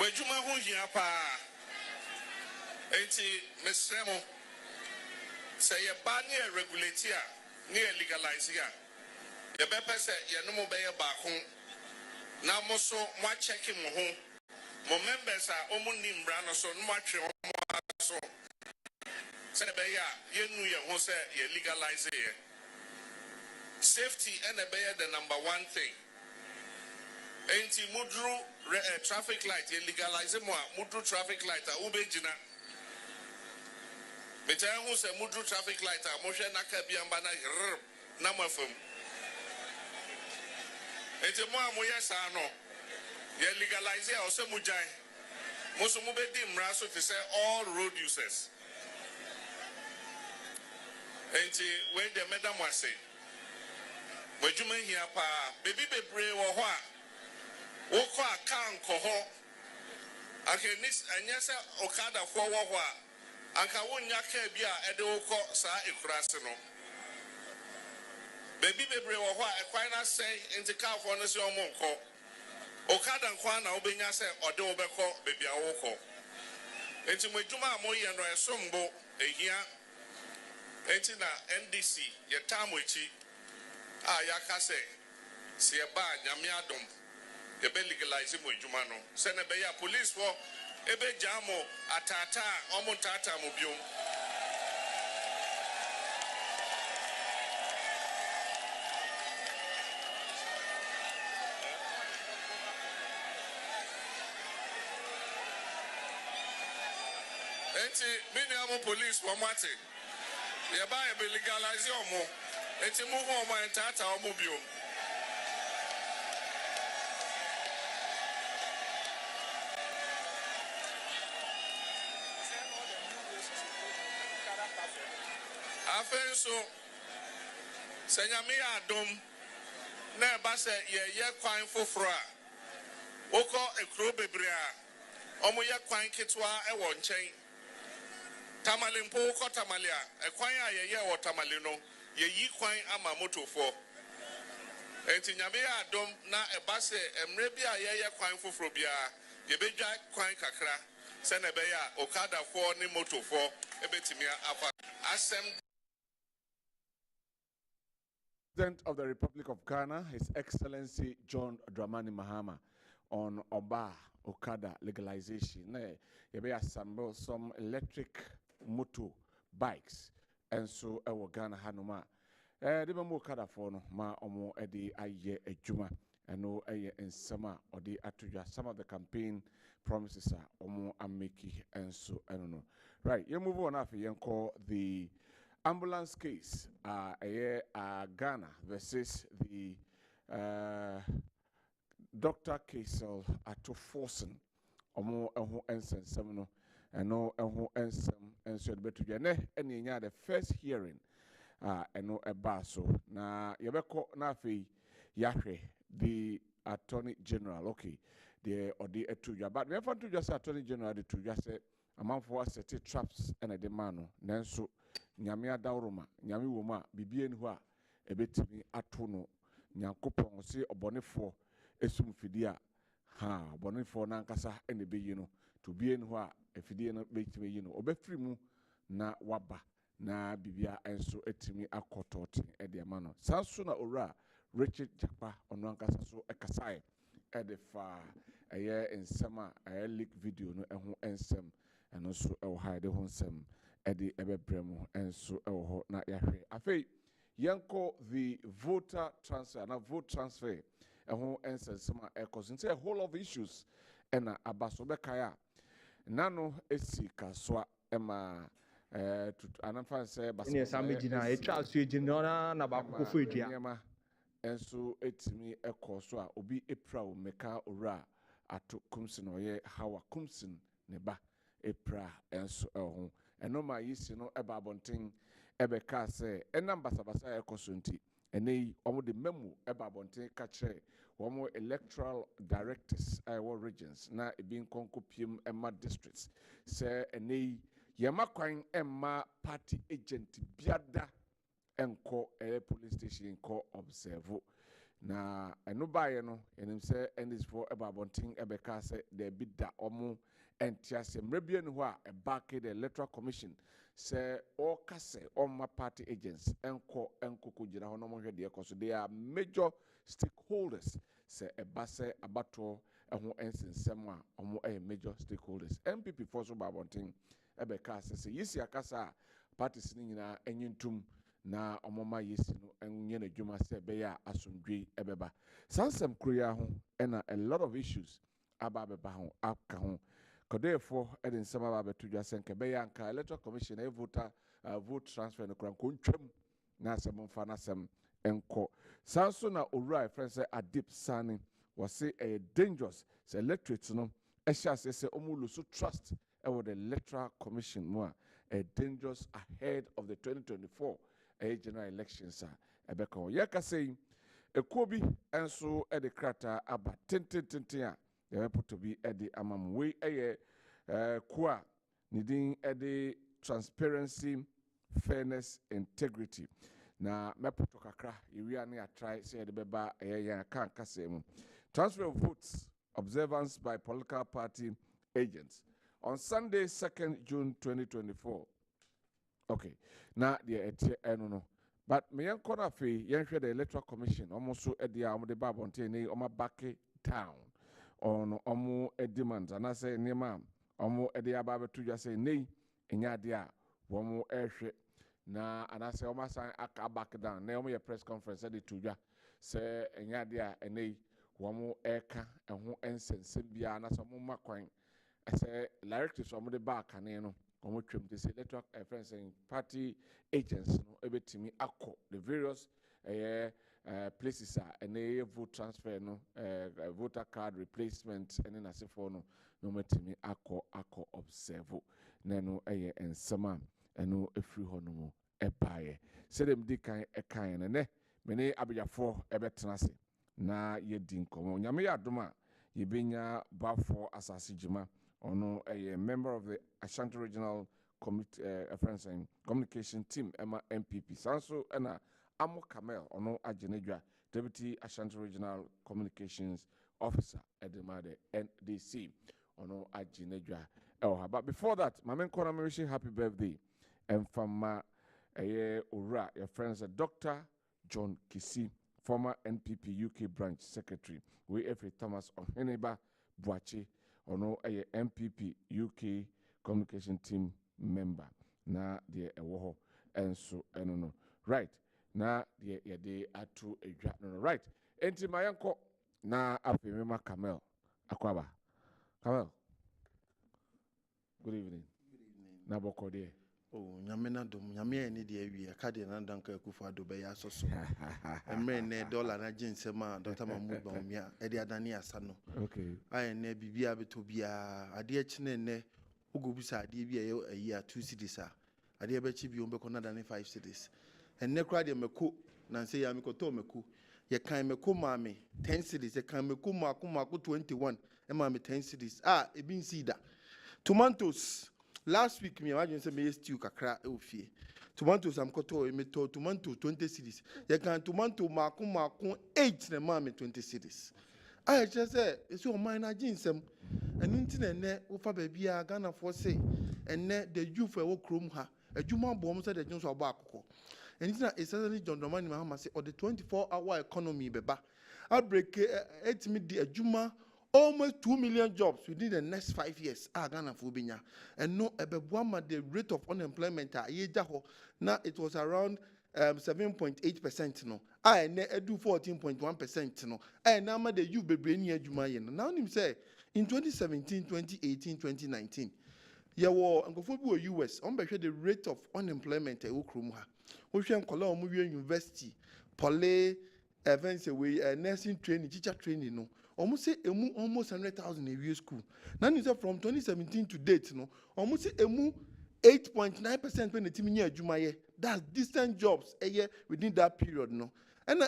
Wejuma ho hia pa. Enti mesremo say ye ba ne regulate a ne legalize a. Ye be pese ye no mo be ye ba ho. Na mo so mo check mo ho. Mo members a omo nimbra no so no mo atwe omo so. Se be ya ye nu ye ho se ye legalize ye. Safety and be the number one thing. Enti mudru traffic light ye legalize mo a mudru traffic light a ubejina. Metan hu se mudru traffic light a mo hwe naka biamba na mafam. Enti mo a mo yesa no ye legalize o se mujan. Mo so mo be di mra so to say all road users. Enti when the madam was say wejuma hia pa baby bebre wo ho a wo ko aka nko ho akenis anya se okada fo wo ho a anka wonya ka bia ede wo ko sa ekurase no baby bebre wo ho a ekwan na say enti ka fo no se omo nko okada nkwa na obenya se ode wo beko baby a wo ko enti wejuma amoye no esombo ehia enti na NDC ye tamochi yakase se ba nyame adom ye be legalize mo adwuma no se na be ya police for ebe jamo atata omo tata mo biom enti minimum police for mate ye ba ye be legalize omo enti mo ho omo tata omo biom afenso senyame adom na ba se ye kwan foforo a wokọ ekro bebre a omo ye kwan ketwa e wo nchen tamale mpo wokọ tamale a ekwan a ye wo tamale no ye yi kwan ama motofo enti nyame adom na e ba se emre bi a ye kwan foforo bia ye bedwa kwan kakra se na be ya okada fo ni motofo ebetimi afa asem. President of the Republic of Ghana, His Excellency John Dramani Mahama, on Oba Okada legalization. You assemble some electric motor bikes, and so our Ghana Hanuma. The Okada for no ma omo edi aye ejuma, and no aye in summer or the atuja. Some of the campaign promises are omo ameki, and so I don't know. Right, you move on after you call the ambulance case, Ghana versus the Dr. Kaisel Ato Forsen. Omo eho ensen semno eno eho ensem enso de betu ne eni nya the first hearing eno eba so na yebeko na afi yahwe the Attorney General okay the odi etuja but we have to just Attorney General the to just say amanfo asset traps ena de mano nanso nyame adawroma nyame woma bibie ni ho a ebetimi ato no nyankopon se obonefo esum fidi a ha obonefo na nkasa ene beyi no to bie ni ho a efidie no betimi yi no obefiri mu na waba na bibia enso etimi akotote ede ama no sanso na owura Richard Japa ono ankasa so ekasae ede fa eye ensema leak video no eho ensem eno so ewo ha de ho ensem edi ebebremu enso ewo na yahwe afei yanko the voter transfer na vote transfer eho ensensema ekos nse a whole of issues ena abaso bekaya nano esi kaswa ema anamfa se basa ne samegina etwa aso egina na bakofo edua enso etimi ekoso a obi epra o meka ora ato kumsin oye hawa kumsin ne ba epra enso eho enoma yisi no eba abonten ebe ka se enam basabasa ekoso nti enei omo de memo eba abonten ka kire omo electoral directors our regions na ebin konkopiem ema districts se enei yema kwan emma party agent biada enko police station ko observe na eno baye no enim se endis for ebabontin ebeka se de bi da omo entiase mrebie ne ho a ebake the electoral commission se all kase my party agents enko gira ho no mo hwede ekoso they are major stakeholders se ebase abato eho ensensem a omo major stakeholders MPP for so babontin ebeka se yisi akasa parties ni nyina enyintum na omoma yesi no enye na dwuma se be ya asomdwe ebeba sansem kroya ho ena a lot of issues aba beba ho aka ho kodefo edin sama aba betu dwa senke be ya nka electoral commission voter vote transfer no kran kontwam na asem mfa na asem enko sanso na owura friend say adip sani was say a dangerous say electorate no ehia say omulusu trust with the electoral commission more a dangerous ahead of the 2024 general elections ebeko yeka say ekobi enso e de krata aba tenten a they put to be e de amam we kwa needing e de transparency, fairness, integrity. Na mepoto kakra iwia ne try say de beba ya kan kase mu transfer of votes observance by political party agents on Sunday 2nd June 2024. Okay, now the no. But me yan kona fe yan hwe the electoral commission almost so edia omo de babonte ne omo back down on omo demand and I say nema omo edia ba betu dwa say nei enya de a womo ehwe na and I say omo sign aka back down na omo ye press conference de tudwa say enya de a enei womo eka eho ensense bia na so omo makwan say directives omo de back ane no omo twem de say electoral friends and party agents no ebetimi akọ the various places and vote transfer no voter card replacement and na sefo no no metimi akọ observe na no ensema eno efiri ho no mo ebaye say dem di kan ekan ne mene abiyafo ebetenase na yedi nkomo nyame ya adoma yebenya bafo asase jima ono a member of the Ashanti Regional Friends and Communication Team Emma MPP Sanso ena Amo Kamel ono ajenedwa Deputy Ashanti Regional Communications Officer Edemade NDC ono ajenedwa but before that Mamen Kona wishing happy birthday and from Ura your friends Dr. John Kisi former NPP UK branch secretary we Efri Thomas Oheneba Boache ono MPP UK communication team member na de ewo enso eno no right na de yede atu edwa no right enti mayanko na afemema Kamel Akwaba Kamel good evening na boko de oh nyame na dom nyame ni de awie ka de na danka akufu ado be ya soso emre ne dollar na jinsema Dr. Mahmoud Bawumia e de adane asa no okay ai ne bibia beto bia ade chine ne ugobusa ade bia ye ayi a 2 cities a ade be chi bi on be kona dane 5 cities enne kra de meko na nse ya mekoto meko ye kan meko maame 10 cities ye kan meko mako 21 e maame 10 cities e bin sida tomatoes. Last week, me imagine say me stew kakra e ofie. Tomatoes am koto e me to tomato 20 cedis. You can tomato mako 8 na ma me 20 cedis. I just say it's your mind aginsem. And inti ne wo fa ba bia Ghana for say and the youth e wo krom ha. Adwuma bom say the jonso abo akoko. And it's essentially John Dramani Mahama say or the 24-hour economy beba. I break 8 mid the adwuma almost 2 million jobs within the next 5 years. Ghana for binya. And no ebewama the rate of unemployment now it was around 7.8% no. I ne edu 14.1% no. I now the youth be brainy adwuma ye no. Now him say in 2017, 2018, 2019. Yawo nkofo bi wo US on be the rate of unemployment e wo krom ha. Wo hwe nkola o mu university, poly events we nursing training, teacher training no. Almost say almost 100,000 a year school. Now you say from 2017 to date, no, almost say 8.9% when the team near Jumaye. That's distant jobs a year within that period, no. And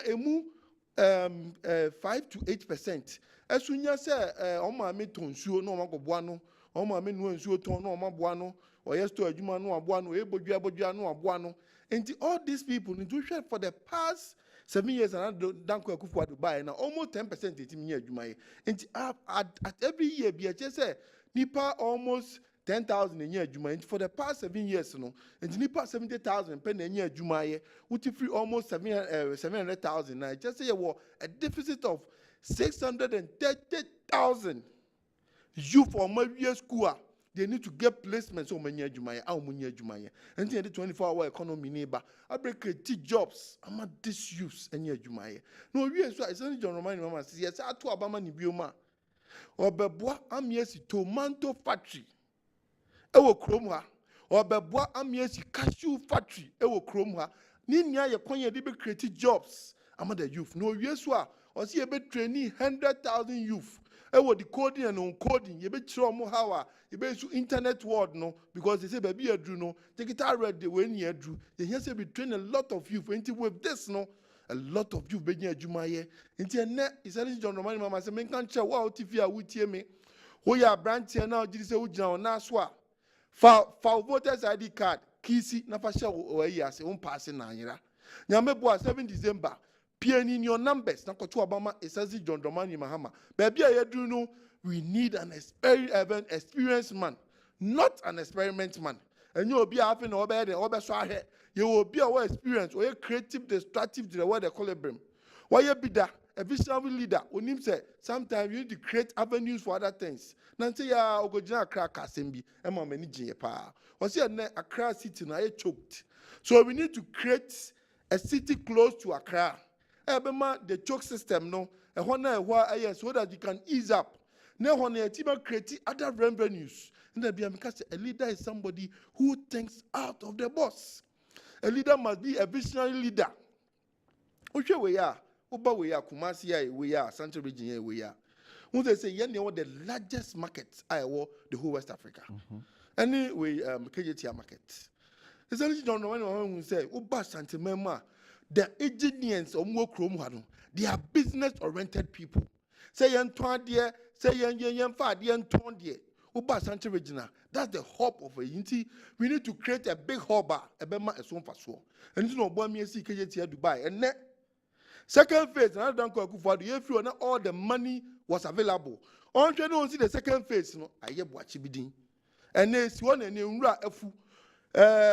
5 to 8%. As soon as say my me tonsuo no ma boano, my me no nsuo ton no ma boano, or yes to a juma no boano, ebodua no boano. And all these people need to share for the past 7 years and Dankwah Akufo to buy now almost 10% it in year Jumaye. And at every year, BHS say nipa almost 10,000 a year Jumaye. For the past 7 years, no, and nipa 70,000 pen a year Jumaye, which free almost 700,000. Now just say a deficit of 630,000 youth for my year school. They need to get placements on many Jumaya, how many Jumaya. And the 24-hour economy neighbor, I break create jobs. I'm not disuse any Jumaya. No, yes, I send John Romani Mama says, yes, I to Obama Nibioma. Or Bebois, I'm yes, tomato factory. Ewo Kromha. Or Bebois, I'm yes, cashew factory. Ewo Kromha. Ninya, your coin, they be create jobs. I'm not the youth. No, yes, or see a bit training 100,000 youth. Ewo decoding and uncoding. You be trauma how. You be to internet world no because they say baby you do no take it already the way you do. They hear say we train a lot of youth into with this no a lot of youth be near Jumaye. Into net is any John Romani Mama say men can't share wow TV would hear me. Who ya branch here now? Did say would now na swa. For voters ID card kisi na fasha o ya say un passing na yira. Nyame boa 7 December. Pin in your numbers. Na kotu Obama is as John Romani Mahama. Baby you do no. We need an experienced man, not an experiment man. And you will be having over there, over here. You will be our experience, or a creative, destructive, the word they call it. Why you be that? A visionary leader, when him say, sometimes you need to create avenues for other things. Nancy ya ogojina Accra Kasembi, ema manage pa. Was here Accra city na choked. So we need to create a city close to Accra. Ebema the choke system no, so that you can ease up. Now, when a team create other revenues, because a leader is somebody who thinks out of the box. A leader must be a visionary leader. Which we are, Kumasi, we are, Central Region, we are. When they say, yeah, the largest markets I the whole West Africa. Anyway, KJT market. It's only John who say, Uba Santimema, the engineers of Mokrom, they are business oriented people. Say, Antoine, say yan fa de nton de uba Central Regional. That's the hub of a unity. We need to create a big hub ebema eson faso. And you know bo me see KJT Dubai and second phase na Dankwah Akufo do if you all the money was available. On try no see the second phase no aye boachi bidin. And si one and nwura afu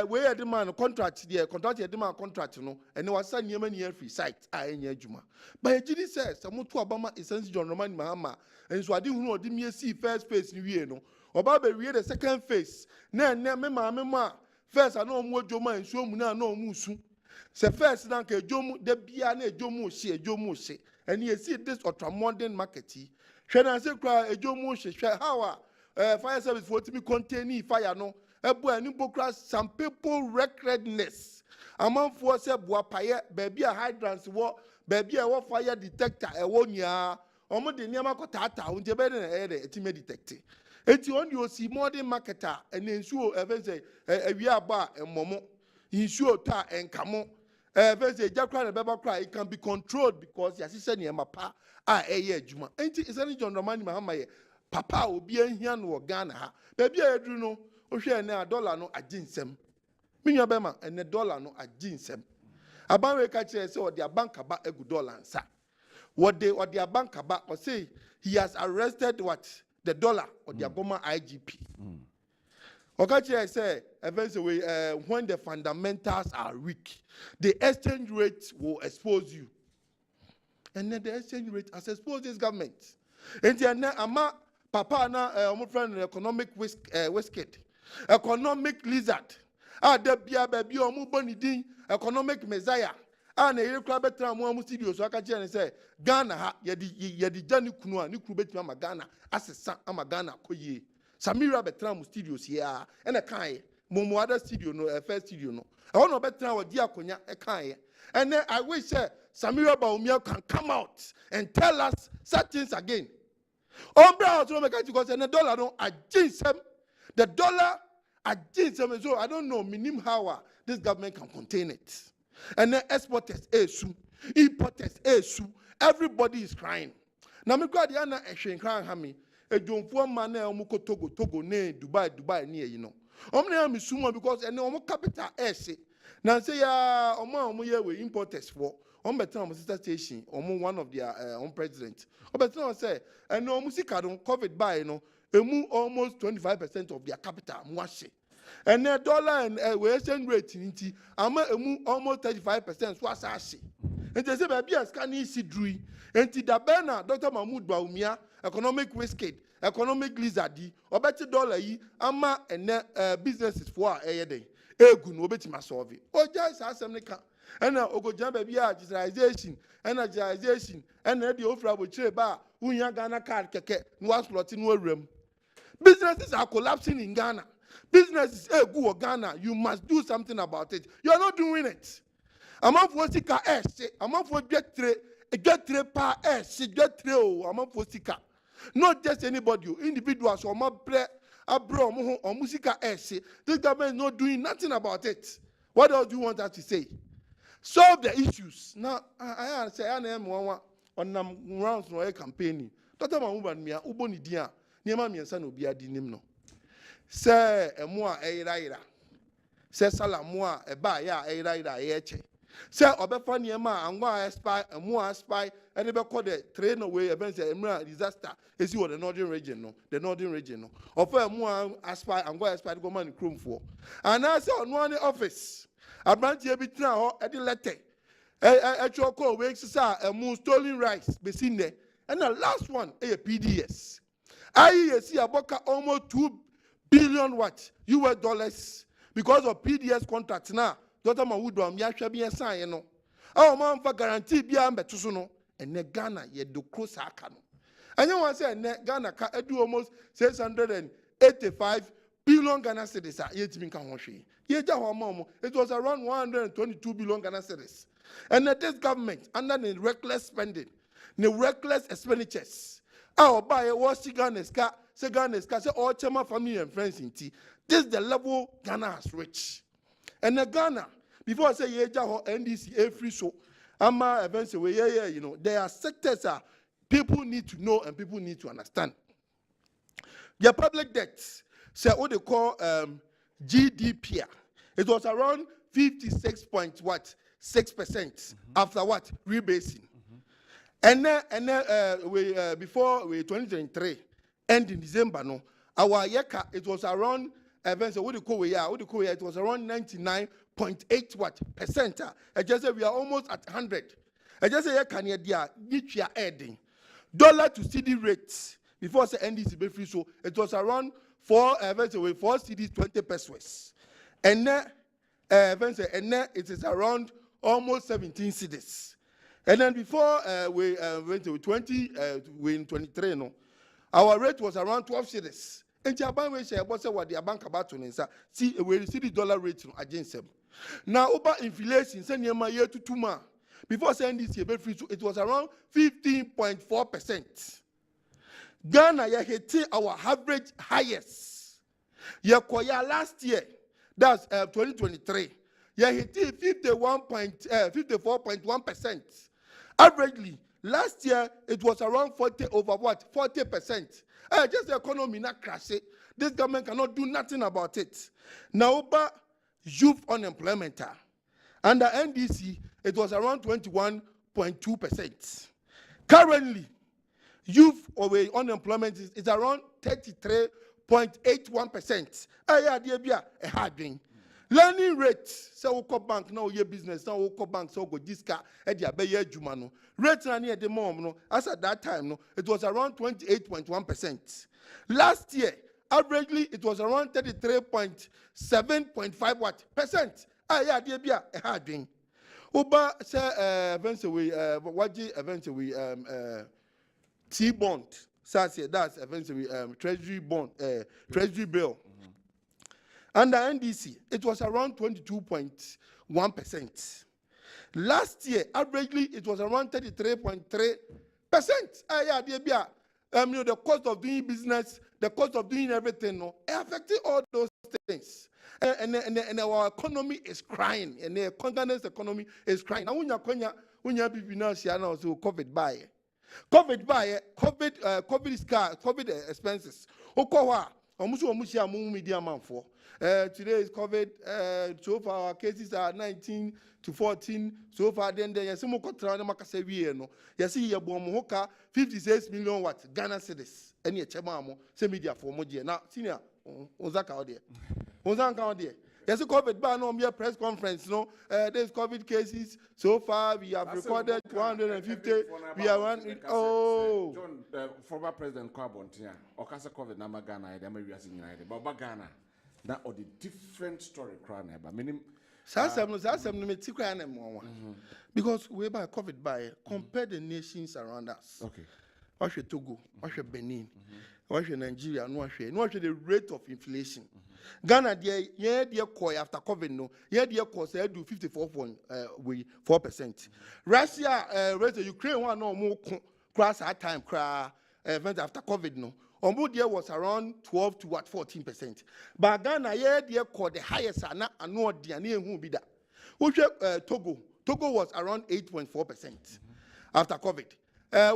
we had demand contract there contract demand contract no and was sign near free site anya adwuma. But GD says some to Obama essentially John Romani Mahama and so I didn't know the me see first phase ni we no Obama we the second phase na me first I know mo joma nsuo mu na no mu su se first na ka jomu de bia na jomu she and you see this ultra-modern market hwe na se kra jomu she hwe how fire service for to me contain fire no some people recklessness. Among force boa paye, baby a hydrants war, baby a fire detector, a 1 year. Omo de niama kotata, unje be na ere etime detect. Eti on you see modern marketer and ensure even say we are bar and momo, ensure ta and kamo. Even say jakra and beba cry, it can be controlled because your sister near mapa year juma. Ain't it any John Romani Mahama papa will be in here no Ghana. Baby I do know. Oshare na dollar no aginsem. Minya bema and dollar no aginsem. Abanwe ka kire say o dia bank aba egu dollar nsa. What their bank aba or say he has arrested what the dollar or their former IGP. Oka kire say eventually when the fundamentals are weak, the exchange rate will expose you. And then the exchange rate has exposed this government. And then ama papa na my friend economic whisked. Economic lizard. The bia baby omu boni din economic messiah. Na yire kra betra mo amu studio so aka kire say Ghana ha yedi jani kunu a ni kru betima ma Ghana asesa ama Ghana koyie. Samira betra mo studios here e na kan mo other studio no first studio no. E wono betra wo di akonya e kan. And then I wish Samira Baumia can come out and tell us such things again. Ombra also make because the dollar no aginsem. The dollar aginsem, so I don't know minim how this government can contain it. And then exporters esu, importers esu, everybody is crying. Now me kwa the ana ehwen kran ha me edwonfo man na omo Togo ne Dubai near you know. Omna am sumo because ene omo capital ese. Na say ya omo ye we importers for on better sister station, one of their own president. On better say, and no musica don't COVID by almost 25% of their capital. And their dollar and exchange rate in almost 35%. So and they say, baby, as can you see Drew? And the banner, Dr. Mahmoud Baumia, economic whiskey, economic lizardy, or better dollar, ama and businesses for a day. Egu no beti masolve. O just asemnika. And now ogo jamba bia digitalization, energization, and the offer will trade bar, unya Ghana card keke, no slot in room. Businesses are collapsing in Ghana. Businesses egu Ghana. You must do something about it. You are not doing it. Among for sika among for get three pa get three among for sika. Not just anybody, individuals or my play. Abro or musica this government is not doing nothing about it. What else do you want us to say? Solve the issues. Now I say I am one on rounds no campaigning. Dr. Mahmoud Mia uboni dia niema miensa no bia di nim no. Say emo a eira. Say sala mo a eba ya eira eche. Say obefa niema angwa spy emo spy and they be call the train away events a disaster. Is you the northern region no, the northern region no. Offer more aspire and go aspire to go man in Chrome for. And I say on one office, a branch here between at the letter. At your call, we exercise a more stolen rice, between there. And the last one, a PDS. I see a boca almost 2 billion what US dollars because of PDS contracts now. Dr. Mahmoud ya shabi ya sign no. Our man for guarantee be ambetusuno and ne Ghana ye do close akano. And you want to say Ghana can do almost 685 billion Ghana cedis. It was around 122 billion Ghana cedis. And this government, under the reckless spending, the reckless expenditures, our buy a was Ghana, say all Chema family and friends in tea. This is the level Ghana has reached. And the Ghana, before I say NDC, free so, Ama events away, there are sectors people need to know and people need to understand. Their public debt, say what they call GDP. It was around 56.6% after what rebasing. And then before 2023 end in December no, our yeka it was around events what they call it was around 99.8% I just say we are almost at 100. I just say can you which you are adding. Dollar to CD rates before the NDC be free, so it was around 4 CDs 20 pesos, and then it is around almost 17 CDs, and then before we went to 2023 no, our rate was around 12 CDs. And Japan we say what the bank about to see we see the dollar rate against them. Now over inflation send your year to 2 months. Before saying this year, it was around 15.4%. Ghana hit our average highest. Last year, that's 2023. Hit 54.1%. Averagely, last year it was around 40%. Just the economy not crash it. This government cannot do nothing about it. Now, youth unemployment. Under NDC, it was around 21.2%. Currently, youth unemployment is around 33.81%. Learning rate, so we call bank now your business, now we call bank so go disca edia be ye juma no. Rate na near the mom no, as at that time no, it was around 28.1%. Last year, averagely it was around 33.7.5%. Uba say eventually eventually T-bond. That's eventually treasury bond, treasury bill. Under NDC, it was around 22.1%. Last year, averagely, it was around 33.3%. The cost of doing business, the cost of doing everything, no, affecting all those things. And our economy is crying, and the Ghana's economy is crying. Now, when you people now see also COVID buy, COVID expenses. Okowa Omusu media man for. Today is COVID. So far our cases are 19 to 14. So far then yes, mo kotra na makase wie no. Yes, ye bomo hoka 56 million what Ghana cedis. Any chema mo se media for mo je. Now senior Ozaka ode. Ozaka ode. Yes, COVID ban on your press conference. No, there's COVID cases. So far, we have recorded 250. We are one. Oh, John, former President Kwabena Owusu COVID number Ghana. They may be asking United, but Ghana, that or the different story. Crown, but meaning. Because we by COVID by compare the nations around us. Okay. Watch Togo, watch Benin, watch Nigeria, no watch the rate of inflation. Ghana, dear koi after COVID, no, dear cost, they do 54.4%. Russia, rate Ukraine one no more crash at time, event after COVID, no. Ombu dear was around 12 to 14%. But Ghana, dear called the highest, and no dear near who be that. Which Togo was around 8.4% after COVID.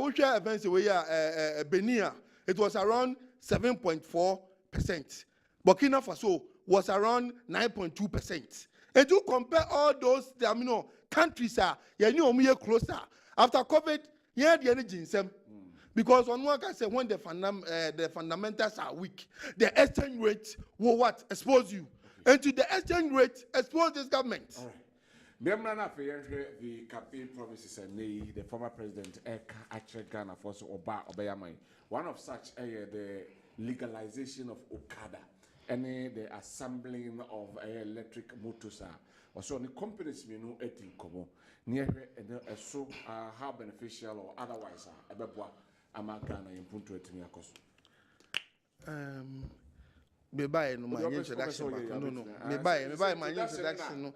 Which events we Benin, it was around 7.4%. Burkina Faso was around 9.2%. And to compare all those countries, closer. After COVID, the energy because on one can say when the fundamentals are weak, the exchange rate will what? Expose you. Okay. And to the exchange rate, expose this government. All right. The campaign promises and the former president actually Ghana for Obayamai. One of such the legalization of Okada and the assembling of electric motors also the companies we know in Komo near so how beneficial or otherwise ama Ghana in punto etimi akoso. Me buy no my introduction no me buy my introduction no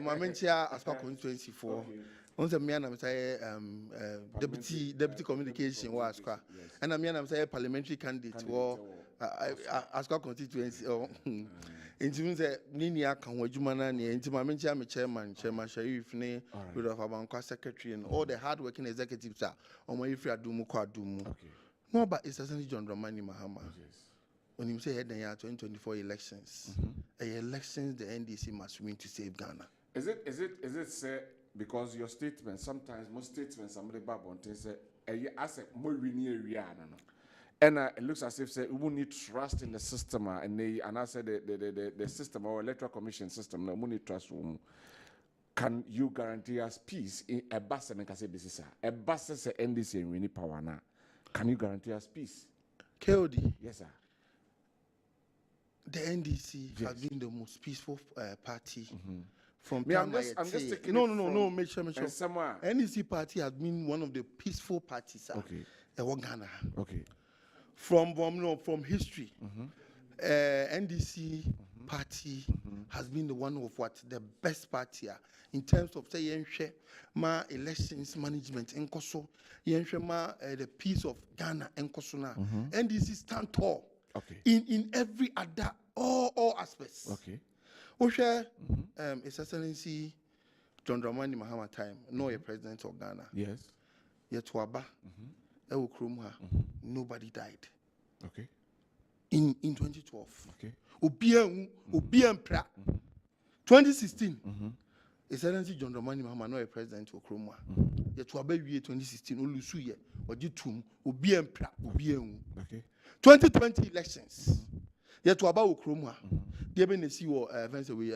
my mentia as for 2024 on the me am say deputy communication was kwa and me am say parliamentary candidate or as for constituency or into say nini aka ho adwuma na ne into my mentia me chairman Sharif ne with of Abankwa secretary and all the hard working executives are on my free adumu kwa adumu. No, but it's essentially John Dramani Mahama. When you say head in 2024 elections, elections the NDC must win to save Ghana. Is it say because your statement sometimes most statements somebody babon say as a more area and it looks as if say we will need trust in the system and I said the system or electoral commission system no need trust. Can you guarantee us peace in a bus and say this is a bus say NDC and we need power now? Can you guarantee us peace? KOD. Yes, sir. The NDC has been the most peaceful party from I'm just taking no, make sure. NDC party has been one of the peaceful parties in Ghana. Okay. From history, NDC party has been the one of the best party in terms of say ma elections management and koso the peace of Ghana and koso na NDC stand tall. Okay. In every other all aspects. Okay. His Excellency John Dramani Mahama time, no president of Ghana. Yes. Yet Waba, nobody died. Okay. In 2012. Okay. Obian pra. 2016. Excellency John Dramani Mahama no president of Kromwa. Yet Waba 2016 Olusu ye Ojitum Obian pra Obian. Okay. 2020 elections. Yet to about Ukrumwa. Debe ne si wo events we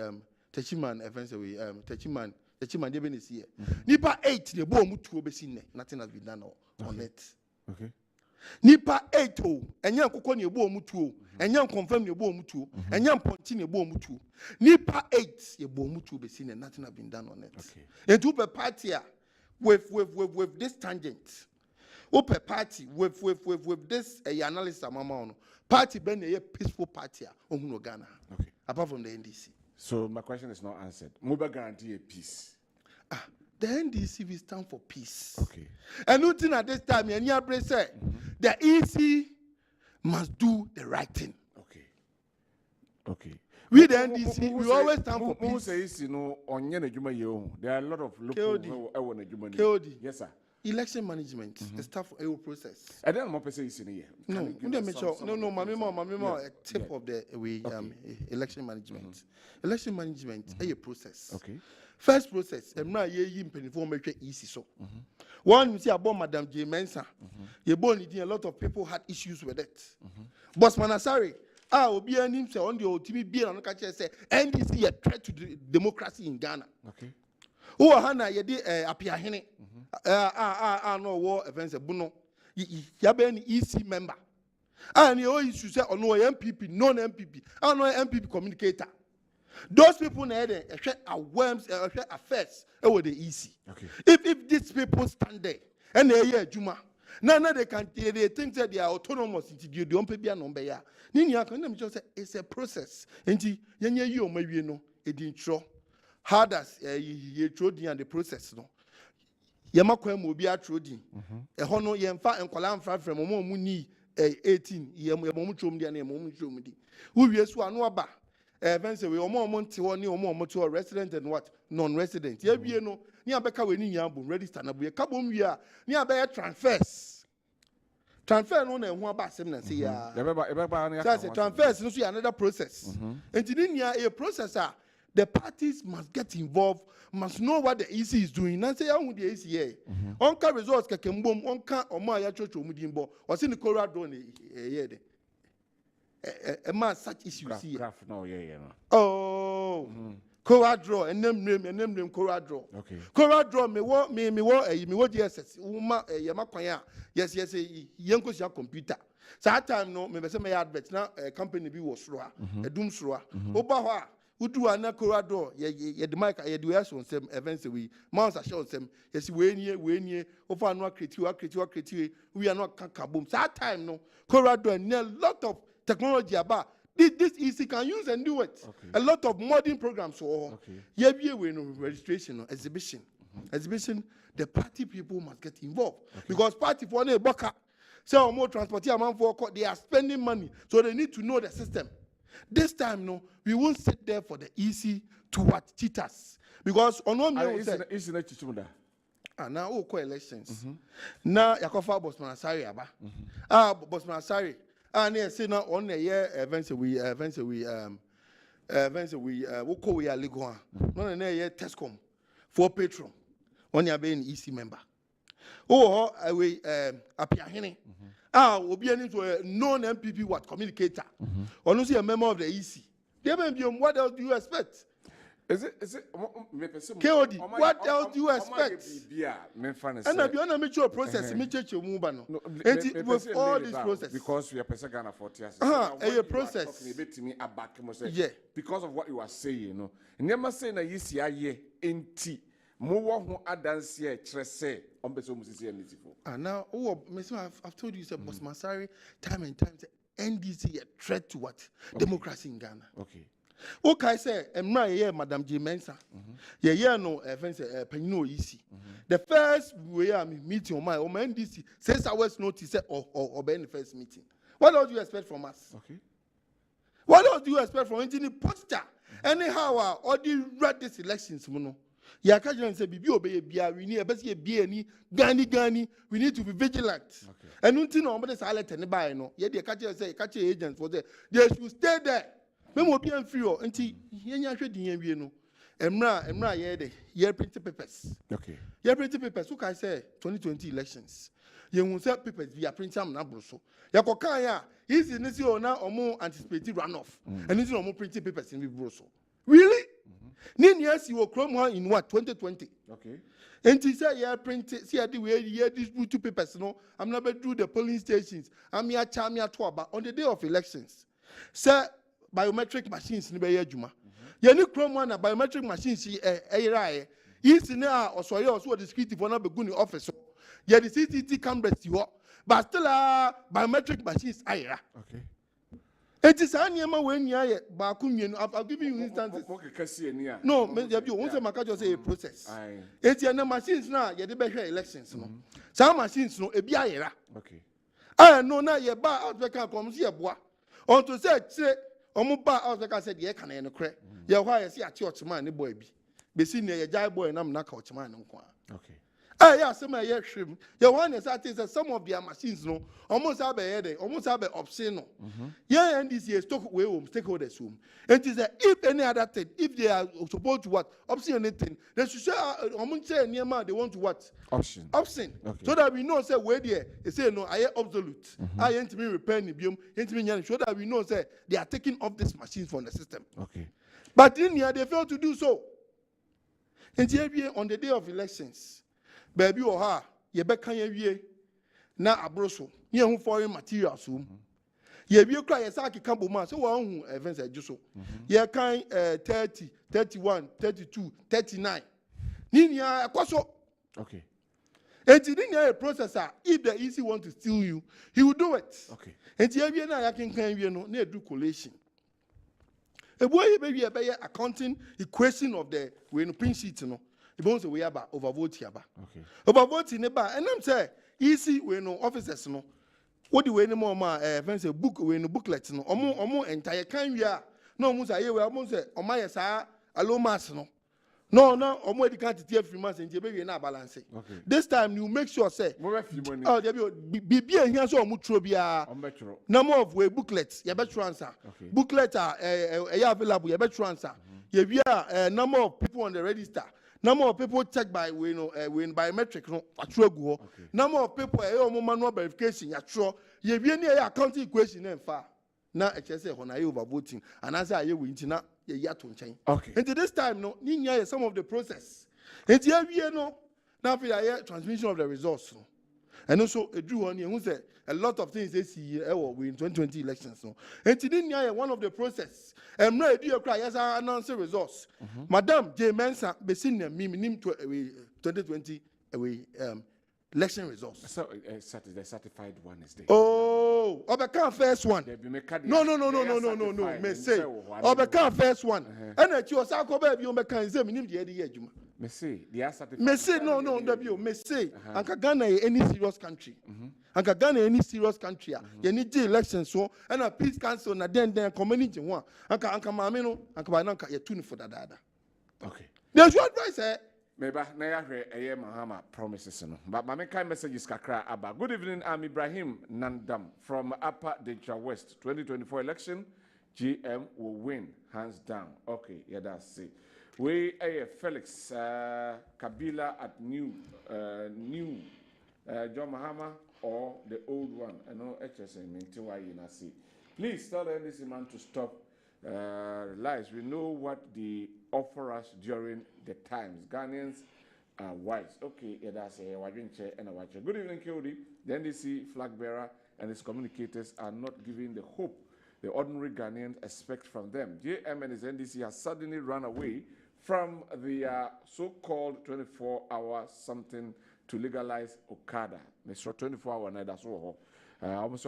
Techiman events we Techiman debe ne si. Nipa 8 the bo mutu obesi ne. Nothing has been done on it. Okay. Nipa 8 o enya kokko ne bo mutu o. Enya confirm ne bo mutu o. Enya ponti ne bo mutu. Nipa 8 ye bo mutu obesi ne. Nothing has been done on it. Okay. And to be party with this tangent. Open party with this analysis amount party ben a peaceful party on Ghana. Okay. Apart from the NDC. So my question is not answered. Mobile guarantee a peace. The NDC will stand for peace. Okay. And nothing at this time, and say the EC must do the right thing. Okay. Okay. We the NDC, we always stand for peace. There are a lot of local KOD. Yes, sir. election management, the staff process. I don't know what is in here. No, no, a tip of the way election management. Election management, a process. Okay. First process, I'm not ye inform easy so. One, you see about Madam J. Mensa. A lot of people had issues with it. Bossman Asari, will be an himself on the OTV beer and catch say NDC a threat to the democracy in Ghana. Okay. Who Hana Yadi appear hene. No war events a buno. Yaben EC member. And you always say on no MPP, non MPP, and no MPP communicator. Those people need a worms, affairs over the EC. Okay. If these people stand there and they hear Juma, now they think that they are autonomous. They don't pay their number. It's a process. And you maybe know it intro. How does you throw the process? No. Yamakwem will be a trading. A hono yemfa and column from Muni 18. Yamuchum and Yamuchumdi. Who yes one waba. Events we are more monty or new more to resident and what non-resident. Yeah, we know near Becca when you are registered. We are couple we are near by transfers. Transfer no and one back and say, yeah, that's a transfers. No, see another process. And in a processor, the parties must get involved, must know what the EC is doing. And say, I'm with the ACA. Onka results can boom, onka or my church or Mudimbo, or in the Colorado. A man such issues here. Oh, Coradro and name Coradro. Okay. Coradro me what yes, Yamakwaya. Yes, Yankosia computer. So that time no, me say me advert now a company be was slow, a doom slow. Obawa, who do an Coradro, ye the mic, ye do us on some events we mounts are shown them. Yes, when ye, over no creative, we are not kaboom. So that time no, Coradro and a lot of technology about this easy can use and do it. Okay. A lot of modern programs for registration, exhibition. Exhibition, the party people must get involved. Because party for a bucker, so more transport they are spending money, so they need to know the system. This time, no, we won't sit there for the easy to what cheat us. Because on one day, now elections. Now Yakofa Bosman Asari aba. Bosman Asari. And yes, now on a year events we are legal. No, a year Tescom for patron. On your being EC member. Oh, we appear henny. Will be into a non MPP what communicator. Or no see a member of the EC. What else do you expect? Is it KOD, what else do you expect? And I be on a mature process, mature movement. With all this process. Because we are Pesagana for years. A process. Yeah. Because of what you are saying, you know. Never say na yisi in tea. More who advance here, tresse, on Besom. Now, I've told you, Boss Masari, time and time, NDC a threat to what? Democracy in Ghana. Okay. Okay, say, Madam J. Mensa. No, Penino easy. The first way I'm meeting on my NDC 6 hours notice or the first meeting. What else do you expect from us? Okay. What else do you expect from any poster? Anyhow, all the red this elections, Mono. Ya kajan say bibi obey bia we need best be any gani we need to be vigilant. And until no be silent and buy no. Ye dey kajan say catch agents for there. They should stay there. Memo be free or until yenya hwedin yan wie no. Emra ye dey ye print papers. Okay. Ye print papers who can say 2020 elections. Ye won say papers via print am na bro so. Ya ko kan ya is in this na omo anticipate runoff. And this omo print papers in bro so. Really? Yes, you will come in what 2020. Okay. And he said, yeah, print see the way these two papers. No, I'm not do the polling stations. I'm here, Chamia Twaba on the day of elections. Sir, biometric machines in the Juma. You need Chrome one biometric machines. Is now or so also descriptive for not be good office. Yeah, the CCTV cameras you are, but still biometric machines. Okay. It is anyama when you bakumian. I'll give you instances. No, maybe once a macajo say a process. It's your machines now, you better elections. No, some machines no a biara. Okay. I know now your bar out the car comes here, boy. On to say, bar out the car said, yeah, can I crack? Yeah, why I see a church man, the boy be. Be seen a jai boy and I'm not coach man. Okay. Yeah, some are here shrimp. The one is that some of their machines, no, almost have a headache, almost have an obscene. Yeah, and this year stock way home, stakeholders home. It is that if any other thing, if they are supposed to what obscene anything, they should say almost say near man they want to what option. Okay. So that we know say where they say no, I am absolute. I ain't me repair ni biom, ain't me so that we know say they are taking off this machines from the system. Okay. But in here they fail to do so. And here on the day of elections. Baby or her, ye bekan ye na abroso, ye who foreign materials. Ye be cry a saki cambo man, so one events at Juso. Ye kind 30, 31, 32, 39. Ninia a kwaso. Okay. And Ninia a processor, if the easy want to steal you, he will do it. Okay. And ye na yakin can you know, near do collation. A boy baby a accounting equation of the when pin sheet no. The bones we about overvote here. Okay. Overvote in the bar, and I'm saying easy we no officers no. What do we any more fancy book we no booklets no. Omo entire kind we are no musa ye we almost say o my sa alo mass no. No, omo educate tier free mass and we na balance. Okay. This time you make sure say oh there be here so omo tro bia number of we booklets you better answer. Booklets are available you better answer. You number of people on the register. Number of people checked by when biometric no atro. Number of people manual verification atro. Ye be any accounting equation en fa. Na say when I overvoting and as I win na ye to nchen. Okay. And this time no ninya some of the process. And here no now for transmission of the results. No. And also a drew on who say a lot of things they see in 2020 elections. No. And today one of the process. I'm ready to cry as I announce the results. Madam J. Mensa besin me 2020 election results. So the certified one is there. Oh, Obeka first one. No. Me say Obeka first one. And at your sako baby Obeka is me the idea. Me say they are certified. Me say no W. Me say Anka Ghana any serious country. Anka Ghana any serious country. You need the election so and a peace council na then community one. Anka mame no anka ba nanka ye tune for that. Okay. There's your advice eh. Maybe na ya hwe Mahama promises no. But mame kind messages kakra aba. Good evening, I'm Ibrahim Nandam from Upper Deja West 2024 election. GM will win hands down. Okay, yeah that's it. We Felix Kabila at new John Mahama or the old one. I know HSM into why you not see. Please tell this man to stop lies. We know what they offer us during the times. Ghanaians are wise. Okay, yeah, that's a Adwenkyere and a watcher. Good evening, Kodi. The NDC flag bearer and his communicators are not giving the hope the ordinary Ghanaians expect from them. JM and his NDC has suddenly run away from the so-called 24-hour something to legalize Okada. Mr. 24-hour night, that's all. Almost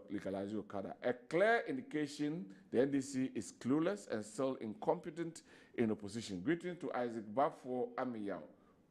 legalize Okada. A clear indication the NDC is clueless and still incompetent in opposition. Greeting to Isaac Bafo Amiyao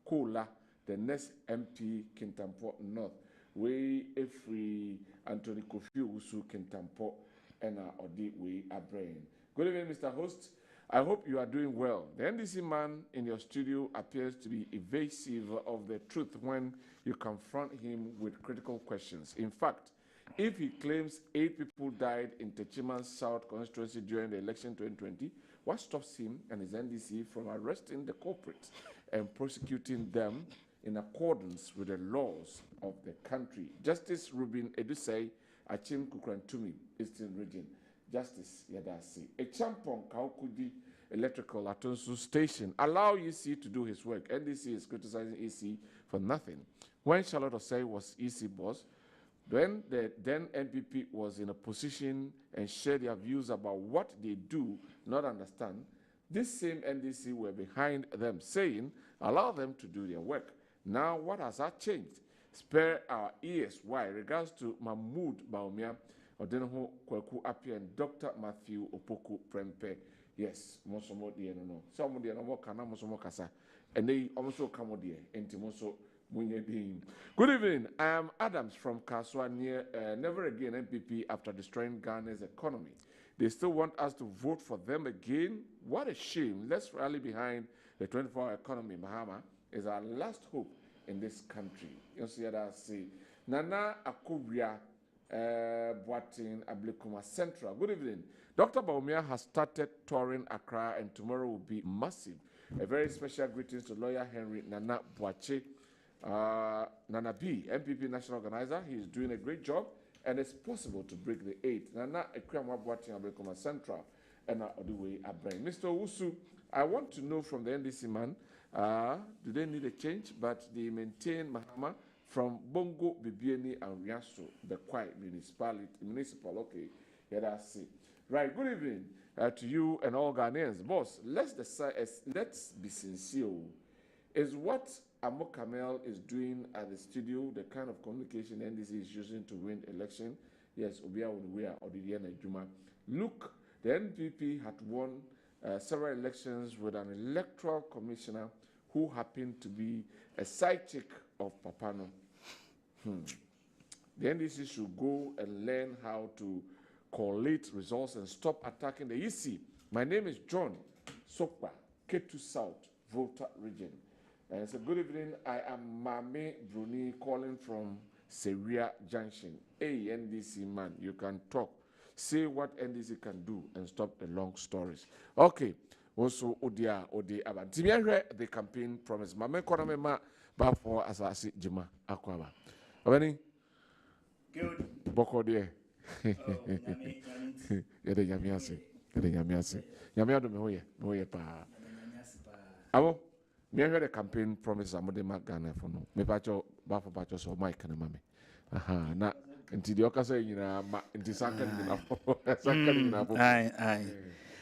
Kola, the next MP Kintampo North. We free Anthony Kofi Owusu Kintampo and Odi we are brain. Good evening, Mr. Host. I hope you are doing well. The NDC man in your studio appears to be evasive of the truth when you confront him with critical questions. In fact, if he claims 8 people died in Techiman South constituency during the election 2020, what stops him and his NDC from arresting the culprits and prosecuting them in accordance with the laws of the country? Justice Ruben Edusei, Achim Kukrantumi, Eastern Region. Justice Yadasi. A champon Kaukudi Electrical Atonsu Station. Allow EC to do his work. NDC is criticizing EC for nothing. When Charlotte Osei was EC boss, when the then NPP was in a position and shared their views about what they do not understand, this same NDC were behind them saying, allow them to do their work. Now, what has that changed? Spare our ears. Why? Regards to Mahmoud Baumia, Odenho Kwaku Api and Dr. Matthew Opoku Prempe. Yes, Mosomo die no. Some die no kana Mosomo kasa. And they also come die enti Moso munye din. Good evening. I am Adams from Kaswa near Never Again NPP after destroying Ghana's economy. They still want us to vote for them again. What a shame. Let's rally behind the 24-hour economy. Mahama is our last hope in this country. You see that I say. Nana Akubria Boatin Ablekuma Central. Good evening. Dr. Bawumia has started touring Accra, and tomorrow will be massive. A very special greetings to lawyer Henry Nana Boache, Nana B, MPP National Organizer. He is doing a great job, and it's possible to break the 8. Nana Ekwamwa Boatin Ablekuma Central, and the way I bring. Mr. Owusu, I want to know from the NDC man, do they need a change? But they maintain Mahama from Bongo, Bibiani, and Riaso, the Kwai municipal. Okay, yeah, that's it. Right, good evening to you and all Ghanaians. Boss, let's be sincere. Is what Amo Kamel is doing at the studio the kind of communication NDC is using to win election? Yes, Obia Onwea or Didiana Juma. Look, the NPP had won several elections with an electoral commissioner who happened to be a side chick of Papano. The NDC should go and learn how to collate results and stop attacking the EC. My name is John Sokpa, K2 South, Volta region. And it's a good evening. I am Mame Bruni calling from Seria Junction. Hey, NDC man, you can talk. Say what NDC can do and stop the long stories. Okay. Also, Odia Aban. Timia the campaign promise. Mame Konamema, but for Asasi Jima Akwaba. Abani? Good. Boko de. Yede Yamiasi. Yede Yamiasi. Yamiado Mehoye Pa. Amo, me heard the campaign promise Amodema Ghana for no. Me Pacho, Bafo Pacho, so Mike and Mame. Aha, na. Nti the okasa yina ma nti saka ni na bo Aye.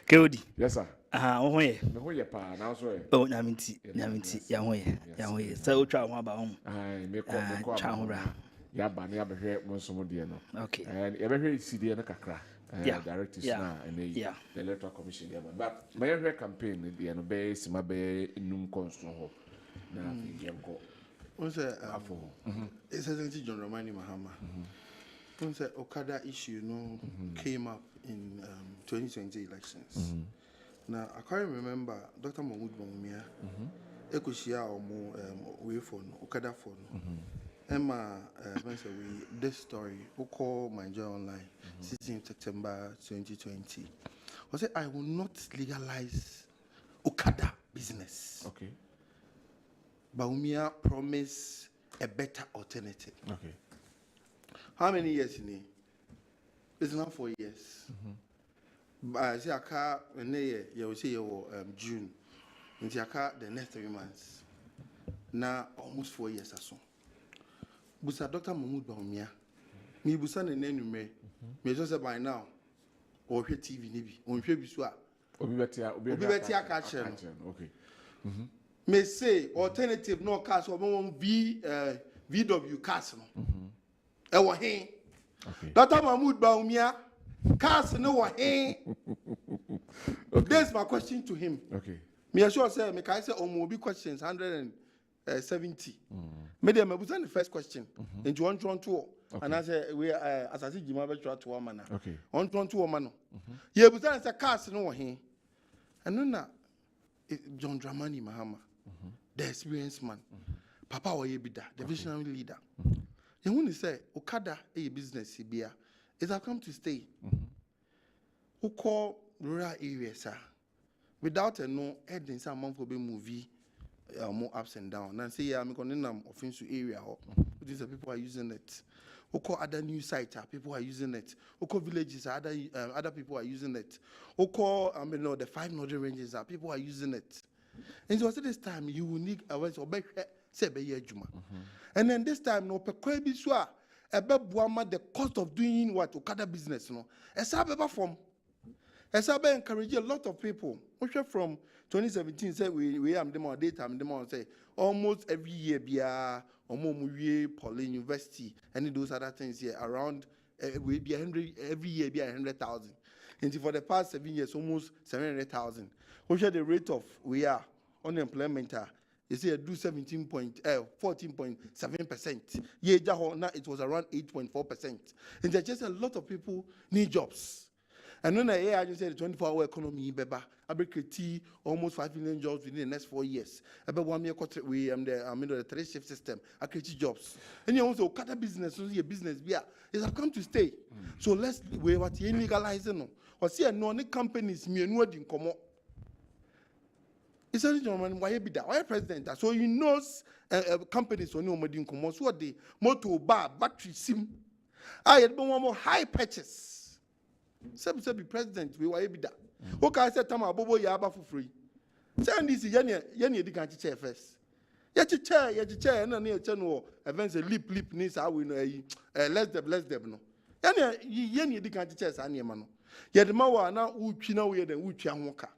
Keodi. Yes sir. Ohoye. Me hoye pa na so e. Oh, nyamiti. Ya hoye. So twa ho aba ho. Aye, me ko twa ho ra. Ya ba na ya behwe mo nso mo de no. Okay. And ya behwe CD na kakra. Directors na and the electoral commission there. But my hear campaign the no be sima be num konsto ho. Na yenko. Once it's a John Romani Mahama. Once Okada issue came up in 2020 elections. Now I can't remember Dr. Mahmoud Bawumia. Ekushia omo way for Okada for Emma this story who call my journal online 16 September 2020. I said I will not legalize Okada business. Okay. Bawumia promised a better alternative. Okay. How many years in it? It's not 4 years. But I say I can't. You will say June. And I can't the next 3 months. Now almost 4 years or so. Busa Dr. Mahmoud Bawumia. Me busa ne nenu me. Me just say by now. Or hear TV nibi. Or hear biswa. Obi betia catch. Okay. Me say alternative no cast or VW cast no. Ewa hen. Dr. Mahmoud Bawumia cast no wa hen. That's my question to him. Okay. Me sure say me kai say omo questions 170. Me dey me busan the first question. Into 122. And I say we as I see Jima be try to woman. Okay. 122 woman. Ye busan say cast no wa hen. And na John Dramani Mahama, the experienced man. Papa wa yebida, the visionary leader. And when he say Okada a business Sibia, is have come to stay. Who call rural areas, sir, without a no head in some month will be movie more ups and downs. And say, yeah, I'm going to offensive area, which is the people are using it. Who call other new sites, people are using it. Who call villages, other people are using it. Who call the 5 northern ranges, people are using it. And so at this time, you will need a way to be Juma. And then this time, no pekwebi swa ebe buama the cost of doing what Okada business no. Esabe from Esabe encourage a lot of people. Which from 2017 say we am them on data am them on say almost every year bia omo Pauline University and those other things here around we be 100 every year be 100,000. And for the past 7 years almost 700,000. Which the rate of we are unemployment you see, do 14.7%. Now it was around 8.4%. And there's just a lot of people need jobs. And when I just said the 24-hour economy, beba, I create almost 5 million jobs within the next 4 years. About 1 year, we the 3-shift system. I create jobs. And you also cut a business, so your business, yeah, it has come to stay. So let's we what you legalizing. Or see, no companies, me and what in common. It's only German. Why be that? Why president? So you knows companies on your modern common. So what the motor bar battery sim. I had one more high purchase. Some be president. We why be that? Okay, I said Tama Bobo Yaba for free. Send this Yenny the country chair first. Yet a chair, and near channel events a lip needs I will know less them no. Yenny the country chairs and Yamano. Yet the Mawa now Uchina we the Uchiamoka.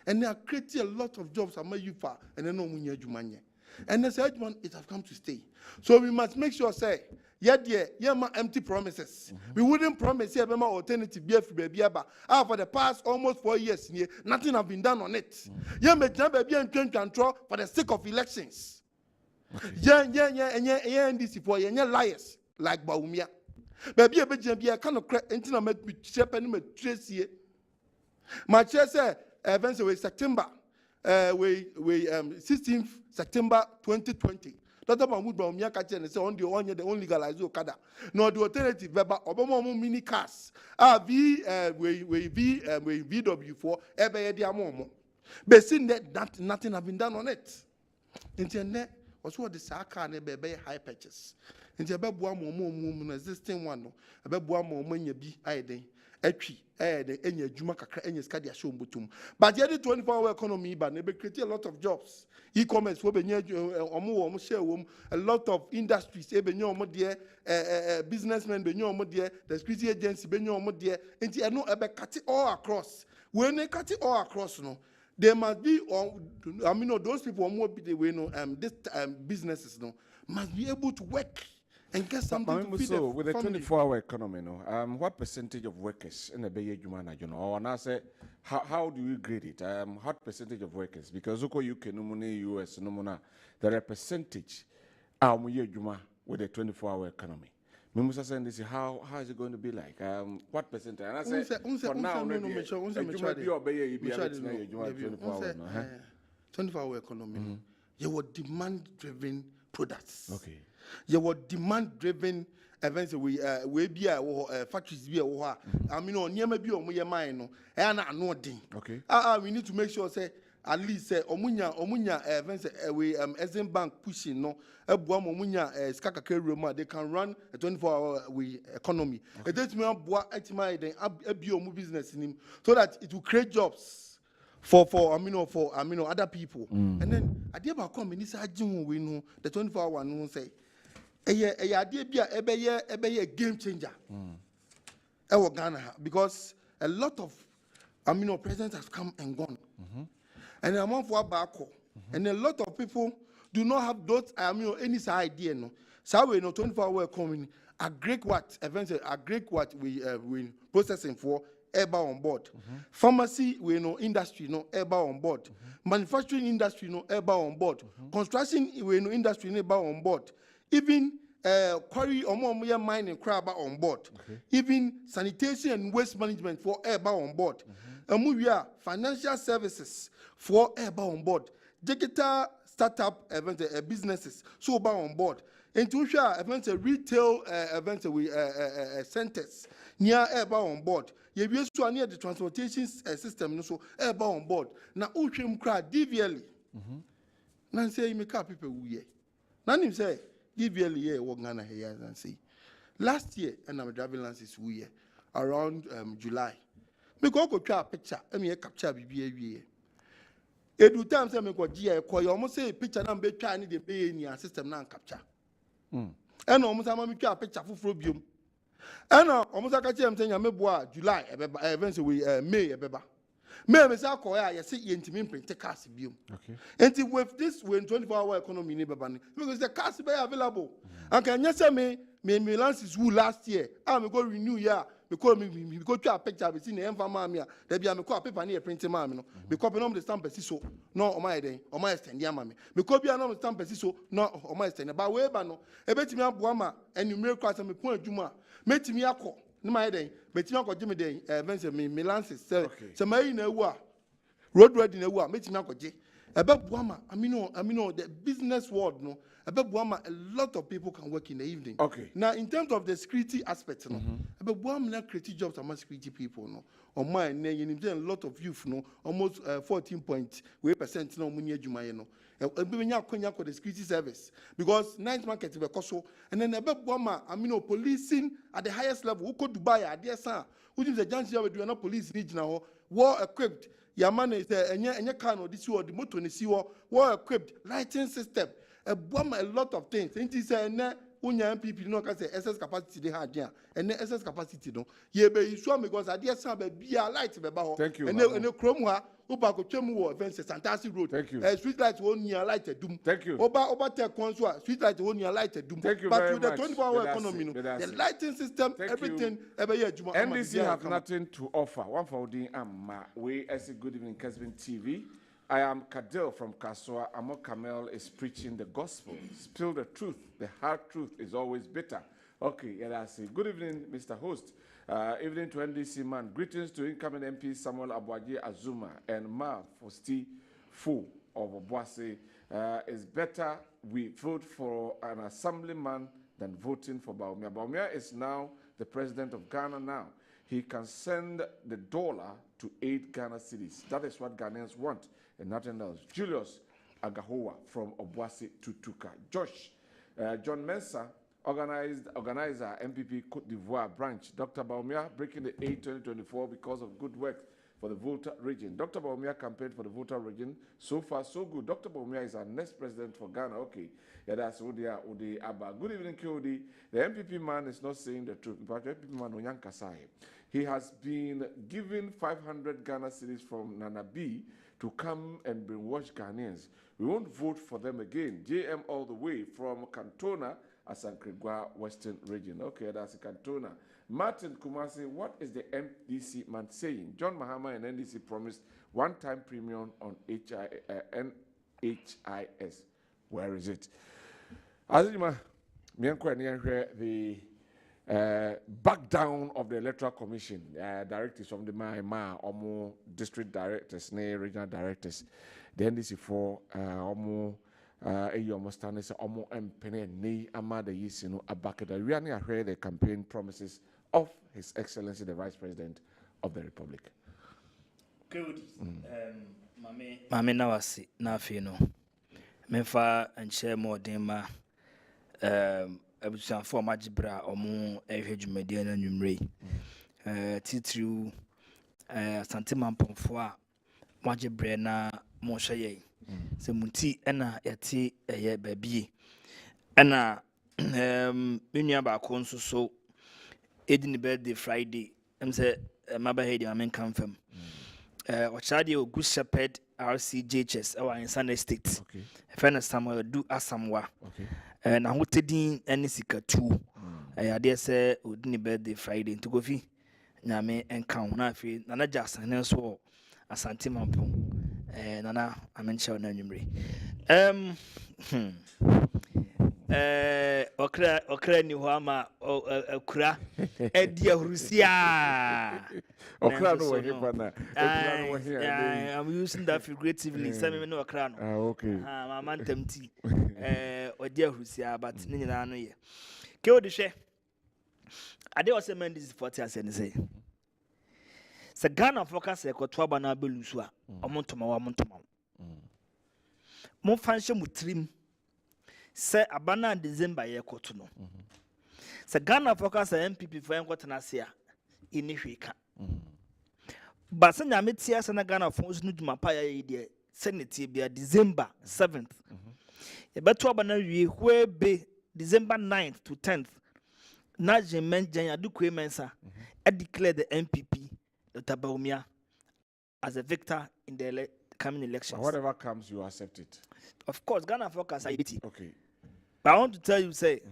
And they are creating a lot of jobs at my youth, and then no money Jumanya. And as one, it has come to stay. So we must make sure, say, empty promises. We wouldn't promise here alternative baby for the past almost 4 years, nothing has been done on it. Baby and control for the sake of elections. NDC for liars like Baumia. Baby, I cannot create internet shepherding with Tracy. My chair said, events with September, 16th September 2020. Dr. Mahmoud Baumia Kachen is on the only legalized Okada. No, the alternative, Obama mini cars. VW for Ebe Diamomo. But since that, nothing has been done on it. Internet was what the Saka and Ebe high purchase. Into a babuam more existing one, a babuam more money be idle. Any Juma any Scadia show butum. But the 24-hour economy, but they create a lot of jobs. E-commerce, a lot of industries, businessmen, the security agency, and I know about cut it all across. When they cut it all across, no, there must be, those people more be the way, this businesses, no, must be able to work. And get something to feed so with the 24-hour economy, what percentage of workers in the Bay Jumana, or and I say, how do you grade it? What percentage of workers? Because UK, US, there are a percentage with the 24-hour economy. Mimusa saying this, how is it going to be like? What percentage? And I say, for now, 24-hour economy. You were demand-driven products. Okay. You were demand-driven events. We be factories be I mean, on near maybe on my mind, and I know thing. Okay. We need to make sure say at least say omunya events we Exim Bank pushing no ebuam omunya skaka kerema they can run a 24-hour economy. It takes me boa etima then abi omu business in him so that it will create jobs. For other people. And then I did about come in this we know the 24-hour no say a game changer. Ghana because a lot of presidents have come and gone. And I'm on for back and a lot of people do not have those any idea no. So we know 24-hour economy a great what events a great what we processing for ever on board. Pharmacy, we know industry, no ever on board. Manufacturing industry, no ever on board. Construction, we know industry, ever on board. Even quarry or more mining crab on board. Even sanitation and waste management for ever on board. We financial services for ever on board. Digital startup event businesses so ever on board. Intuition events retail events centers near ever on board. You used to near the transportation system so ever on board. Now Uchim cry DVLE. Nan say you make up people who ye. Nan say DVLE ye walk Ghana here and say. Last year and I'm driving license we around July. Me go try a picture and me capture BBA. Edu time say me go GI call you almost say picture na be try ni the pay in system na capture. And almost a picture for Frobium. And almost a catch him saying, July, events we May, Ebeba. May, Miss Alcoa, you see, intimate print, take cast view. Okay. And with this, when 24-hour economy never ban, because the cast be available. And can you say me lances who last year? I'm going to renew ya. Because me go to a picture, I've seen the mamma, there be a paper near printing mamma. Because no the stamp so no on my day, on my stand, mammy. Because be no stamp so no on my stand. But way bano, a bet me up Wama and you make quite some point Juma. Met me a call. no my day betimi akɔgye me den venture me lances sɛ mai na ewu a road ready na ewu a metimi akɔgye ɛbɛboa ma amino the business world no ɛbɛboa ma a lot of people can work in the evening. Now in terms of the security aspect no ɛbɛboa ma na create jobs among security people no on my name a lot of youth no almost 14% no money adwuma no ebenya akonya for the security service because night market be koso and then ɛbɛboa ma amino policing at the highest level who could Dubai adeɛ sa who the junction we do na police ni gyina hɔ well equipped Yamane is enye car no this or the motor ni si well equipped lighting system a lot of things nti say na unya MPP no ka say excess capacity dey hard there and excess capacity no ye be isu am because adie san be bia light be ba ho and krom ha oba ko twem wo fence fantastic road street light won near light adum oba take konso a street light won near light adum but with the 24-hour economy no the lighting system everything ebe ye aduma NDC have nothing to offer one for the amma we as a good evening Kessben TV. I am Kadil from Kaswa. Amo Kamel is preaching the gospel. Spill the truth. The hard truth is always bitter. Okay, yeah, I say. Good evening, Mr. Host. Evening to NDC man. Greetings to incoming MP Samuel Abuaji Azuma and Ma Fosti Fu of Obuasi. It's better we vote for an assemblyman than voting for Bawumia. Bawumia is now the president of Ghana now. He can send the dollar to 8 Ghana cities. That is what Ghanaians want. And nothing else. Julius Agahowa from Obuasi to Tuka. Josh, John Mensah, organizer, MPP Côte d'Ivoire branch. Dr. Bawumia breaking the 8-2024 because of good work for the Volta region. Dr. Bawumia campaigned for the Volta region. So far, so good. Dr. Bawumia is our next president for Ghana. Okay. Yeah, that's Ode Abba. Good evening, Kyodi. The MPP man is not saying the truth. But the MPP man, Onyan Kasai. He has been given 500 Ghana cedis from Nana B to come and brainwash Ghanaians. We won't vote for them again. JM all the way from Cantona, Asankrigwa, Western region. Okay, that's Cantona. Martin Kumasi, what is the NDC man saying? John Mahama and NDC promised one-time premium on NHIS. Where is it? Azima, the back down of the Electoral Commission, directives from the Omo district directors, regional directors, the NDC for Omo Omo Stanis, Omo Mpene, Ni Amada Yisino Abakada. We are heard the campaign promises of His Excellency the Vice President of the Republic. Good. Mame Nawasi, Nafino. Mefa and share more dema. Abusan for Majibra or more Edwumedian and Numre. Titru Santiman Pomfoa, Majibrena, Moshaye. Semunti, Anna, Yati, a year baby. Anna, Binyaba Conso so, Edin birthday Friday, and said, Mabahedi, I mean, confirm. Ochadio Good Shepherd RCJHS our in Sunday State. Okay. Fairness Samuel do Asamwa. Okay. And I would take any sika too. I dare say would birthday Friday to go fee. Name and count na fi nana Jackson and so Asante Mampo. Nana I mentioned number. Okra ni hama okra edia Rusia. Okra no I'm using that figuratively. Some no okra no. Okay. My man tempti. Odia Rusia but nyina no ye. Ke odi hwe. Ade o se man this 40 as any say. Se Ghana focus e kwato aba na belusu a omontoma wa montoma. Mo fanhye mutrim. Se abana December ye koto no. Se Ghana focus MPP for enkotena se a ini hweka. But se nyame tia se na Ghana fons no dwuma pa ya ye de senate bia December 7th. E beto abana wie hwebe December 9th to 10th. Na jemen jan adukwe mensa e declare the MPP Dr. Bawumia as a victor in the coming elections. But whatever comes, you accept it. Of course, Ghana focus IBT. Okay. But I want to tell you, say,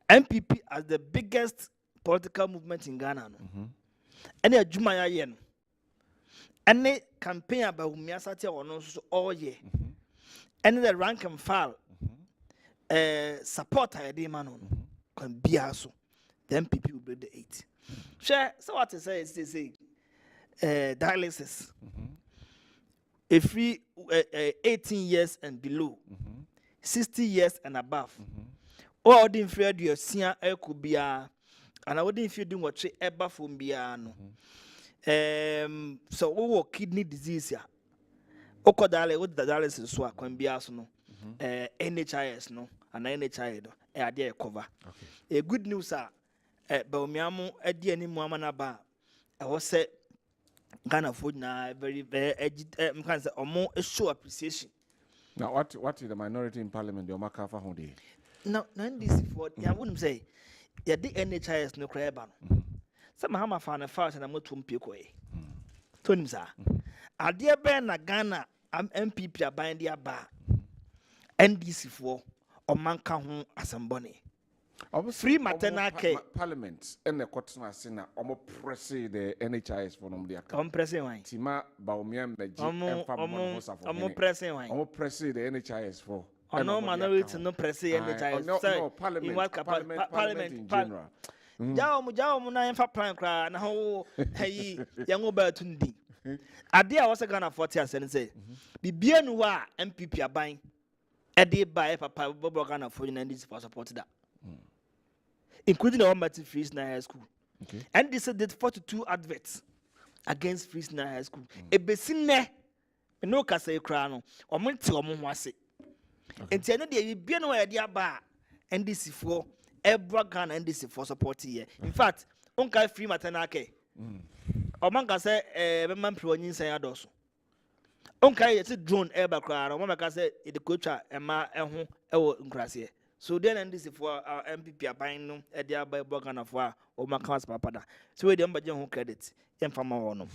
MPP as the biggest political movement in Ghana. Any Jumaya yen. Any campaign about Miasati or no all year. Any the rank and file support idea man can be also. the MPP will break the 8. Share, so what to say is they say dialysis. If we 18 years and below, 60 years and above, or didn't fear your senior could be and I wouldn't feel doing what she ever from Biano. So, kidney disease, yeah. Okodale with the dialysis so can be as no, NHIS no, and NHI no, a cover. A good news, Baumiamo, a dear name Wamanaba, I was said Ghana food now very or more a show appreciation. Now, what is the minority in parliament? The Omakafa Honde. No, this for I wouldn't say, yeah, the NHIS no crab. Some Hama found a fast and I'm not to Picoe. Tunza. A dear Ben Ghana, I'm MPP are buying their bar. NDC4 or Manka home as some bonny. Free maternal care. Parliament and the Cotton Sina, almost pressing the NHIS for them. I'm pressing wine. Tima Baumian, I'm pressing wine. I'm pressing the NHIS for. No minority no pressing NHIS. No, Parliament in general. Jao Muna and Faplan cry and how hey young Obertundi. Adia was a Ghana 40 and say, be bien wa MPP are buying. A day by Papa Bobo Ghana for United for support that. Including the Almighty Free High School. And they said that 42 adverts against Free High School. A besine, no case crown, or Monty or Monwasi. And Tiana, they be no idea bar, NDC4, Ebra Ghana NDC4 support here. In fact, Uncle Free Matanake. Omanka say, man, Pronin say Ados. Uncle, it's a drone ever crown, or Mamaka say, the coach and ma and home, so then this is for our MPP are buying them at the by Bogana for or Macas Papada. So we don't budget home credit and from our own.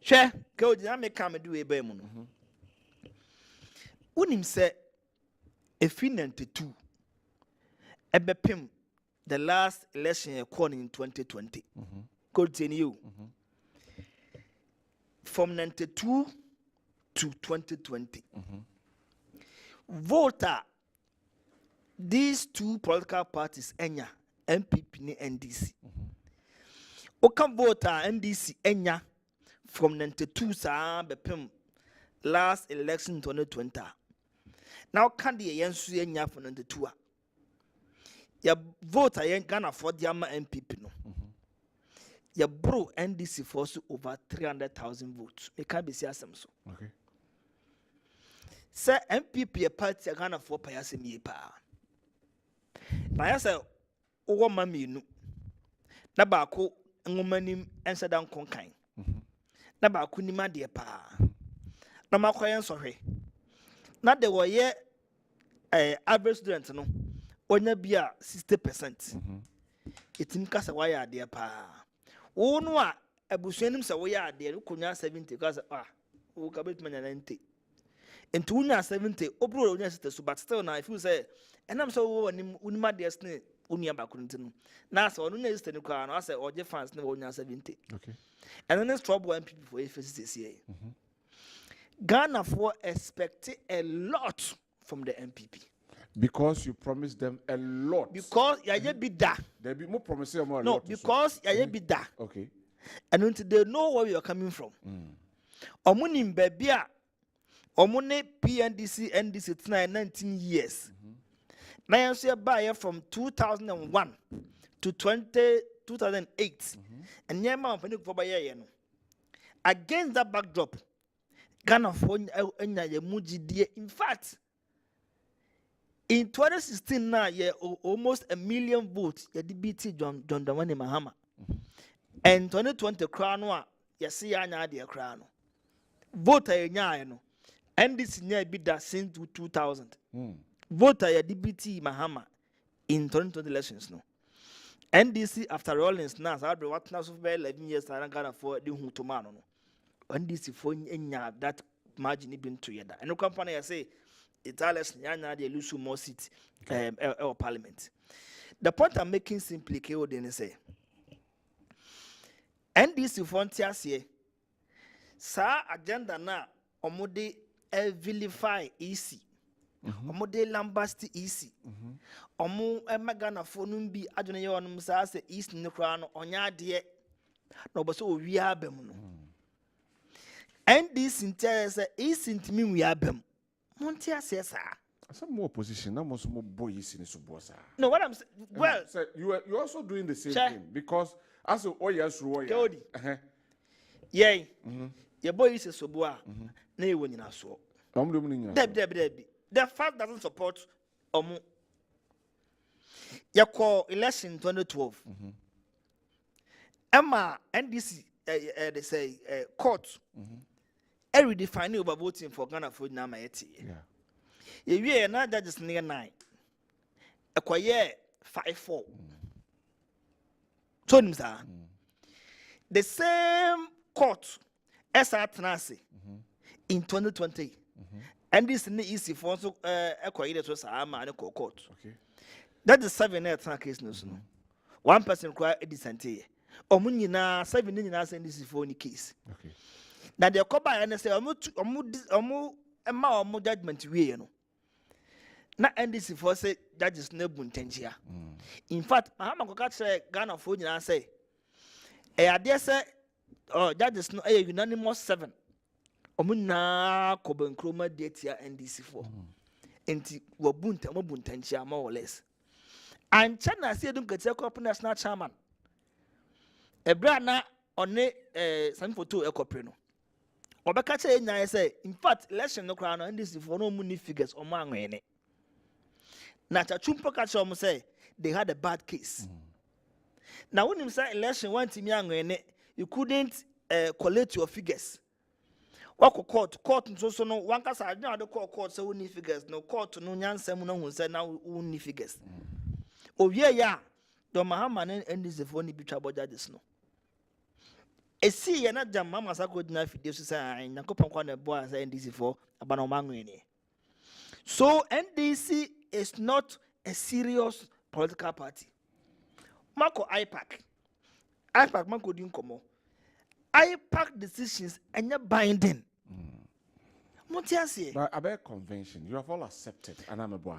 Share, go make come and do a bemono. Unim said a fin92 Ebepim the last election occurred in 2020. Continue from 92 to 2020. Voter. These two political parties, Enya, MPP and NDC. Okam voter NDC Enya from 92 sa bepem last election 2020. Now can the Yensu Enya from 92. Ya voter yen Ghana for the MPP no. Ya bro NDC for over 300,000 votes. It can be seen so. Okay. Say MPP a party Ghana for payasemi pa. Na ya say owo maminu na ba ko ngomanim ensa dan konkan na ba ko nima de pa na makoyen sohwe na de wo ye average student no onya bia 60%. Etim kasa wa ya de pa wo no a abusuanim se wo ya de konya 70 kasa wo ka betuma 90 into unya 70 obro unya 60 but still now if you say and I'm so unima desne unya bakuntin na so no na system kwa na say oje fans na unya 70. Okay. And then it's trouble when people for FCCA. Ghana for expect a lot from the MPP. Because you promised them a lot. Because ya be da. There be more promises more. No, because ya be da. Okay. And until they know where you are coming from. Omunim bebia omune PNDC NDC 19 years. Now you see a buyer from 2001 to 2008. And yeah, man, for buyer, you know. Against that backdrop, Ghana for in fact, in 2016 now, yeah, almost 1 million votes. Yeah, DBT John Dramani Mahama. And 2020 crown, yeah, see, I know the crown. Voter, you know. And this year be that since 2000. Voter ya DBT Mahama in 2020 elections no. NDC after Rollins now, so what now so 11 years I Ghana for the Hutumano no. NDC for that margin been together. And no company I say Italians nyanya they lose more seats our parliament. The point I'm making simply KO then say NDC frontier say sa agenda na omode vilify EC omo de lambast easy omo emagana fo no bi adwene ye onom saa se east ne kra no onya ade na oboso owi abam no NDC ntese east ntimi wi abam monte ase saa some more opposition na most more boys in subosa. no what I'm well so you also doing the same thing because as yes yeah your boy is sobo a na e wonyina so Debbie. The fact doesn't support your call election 2012. Emma NDC they say court redefining over voting for Ghana for Namayeti. Yeah. You na judges near 9. A quiet 5-4. So the same court as at Nasi in 2020. And this is easy for so acquired to Sama and court. Okay. That is 7 case no. One person cry a dissent. Omunina 7 in us and this is for any case. Okay. Now they come by and say omu judgment we you know. Na NDC for say judges no buntentia. In fact, Mahama ko catch Ghana for nyina say I dare say judges no a unanimous 7. Omuna koben kroma date ya NDC for enti wabunta mo buntanchia more or less and China see dum kete ko national chairman ebra na one some photo e kopre no obeka che nya say in fact election no kra no NDC for no mu ni figures omo anwene na chachumpo ka che omo say they had a bad case now when him say election want me anwene you couldn't collect your figures. Court so no one case I know the court so we figures no court no nyansa mu no hu say now we figures owie ya do mahama and this for ni bitwa judges no e see ye na jam mama sako dina fidie so say nyankopon kwa na boy say NDC for abana manwene so NDC is not a serious political party mako IPAC mako din komo IPAC decisions and binding. But about convention, you have all accepted, and I'm a boy.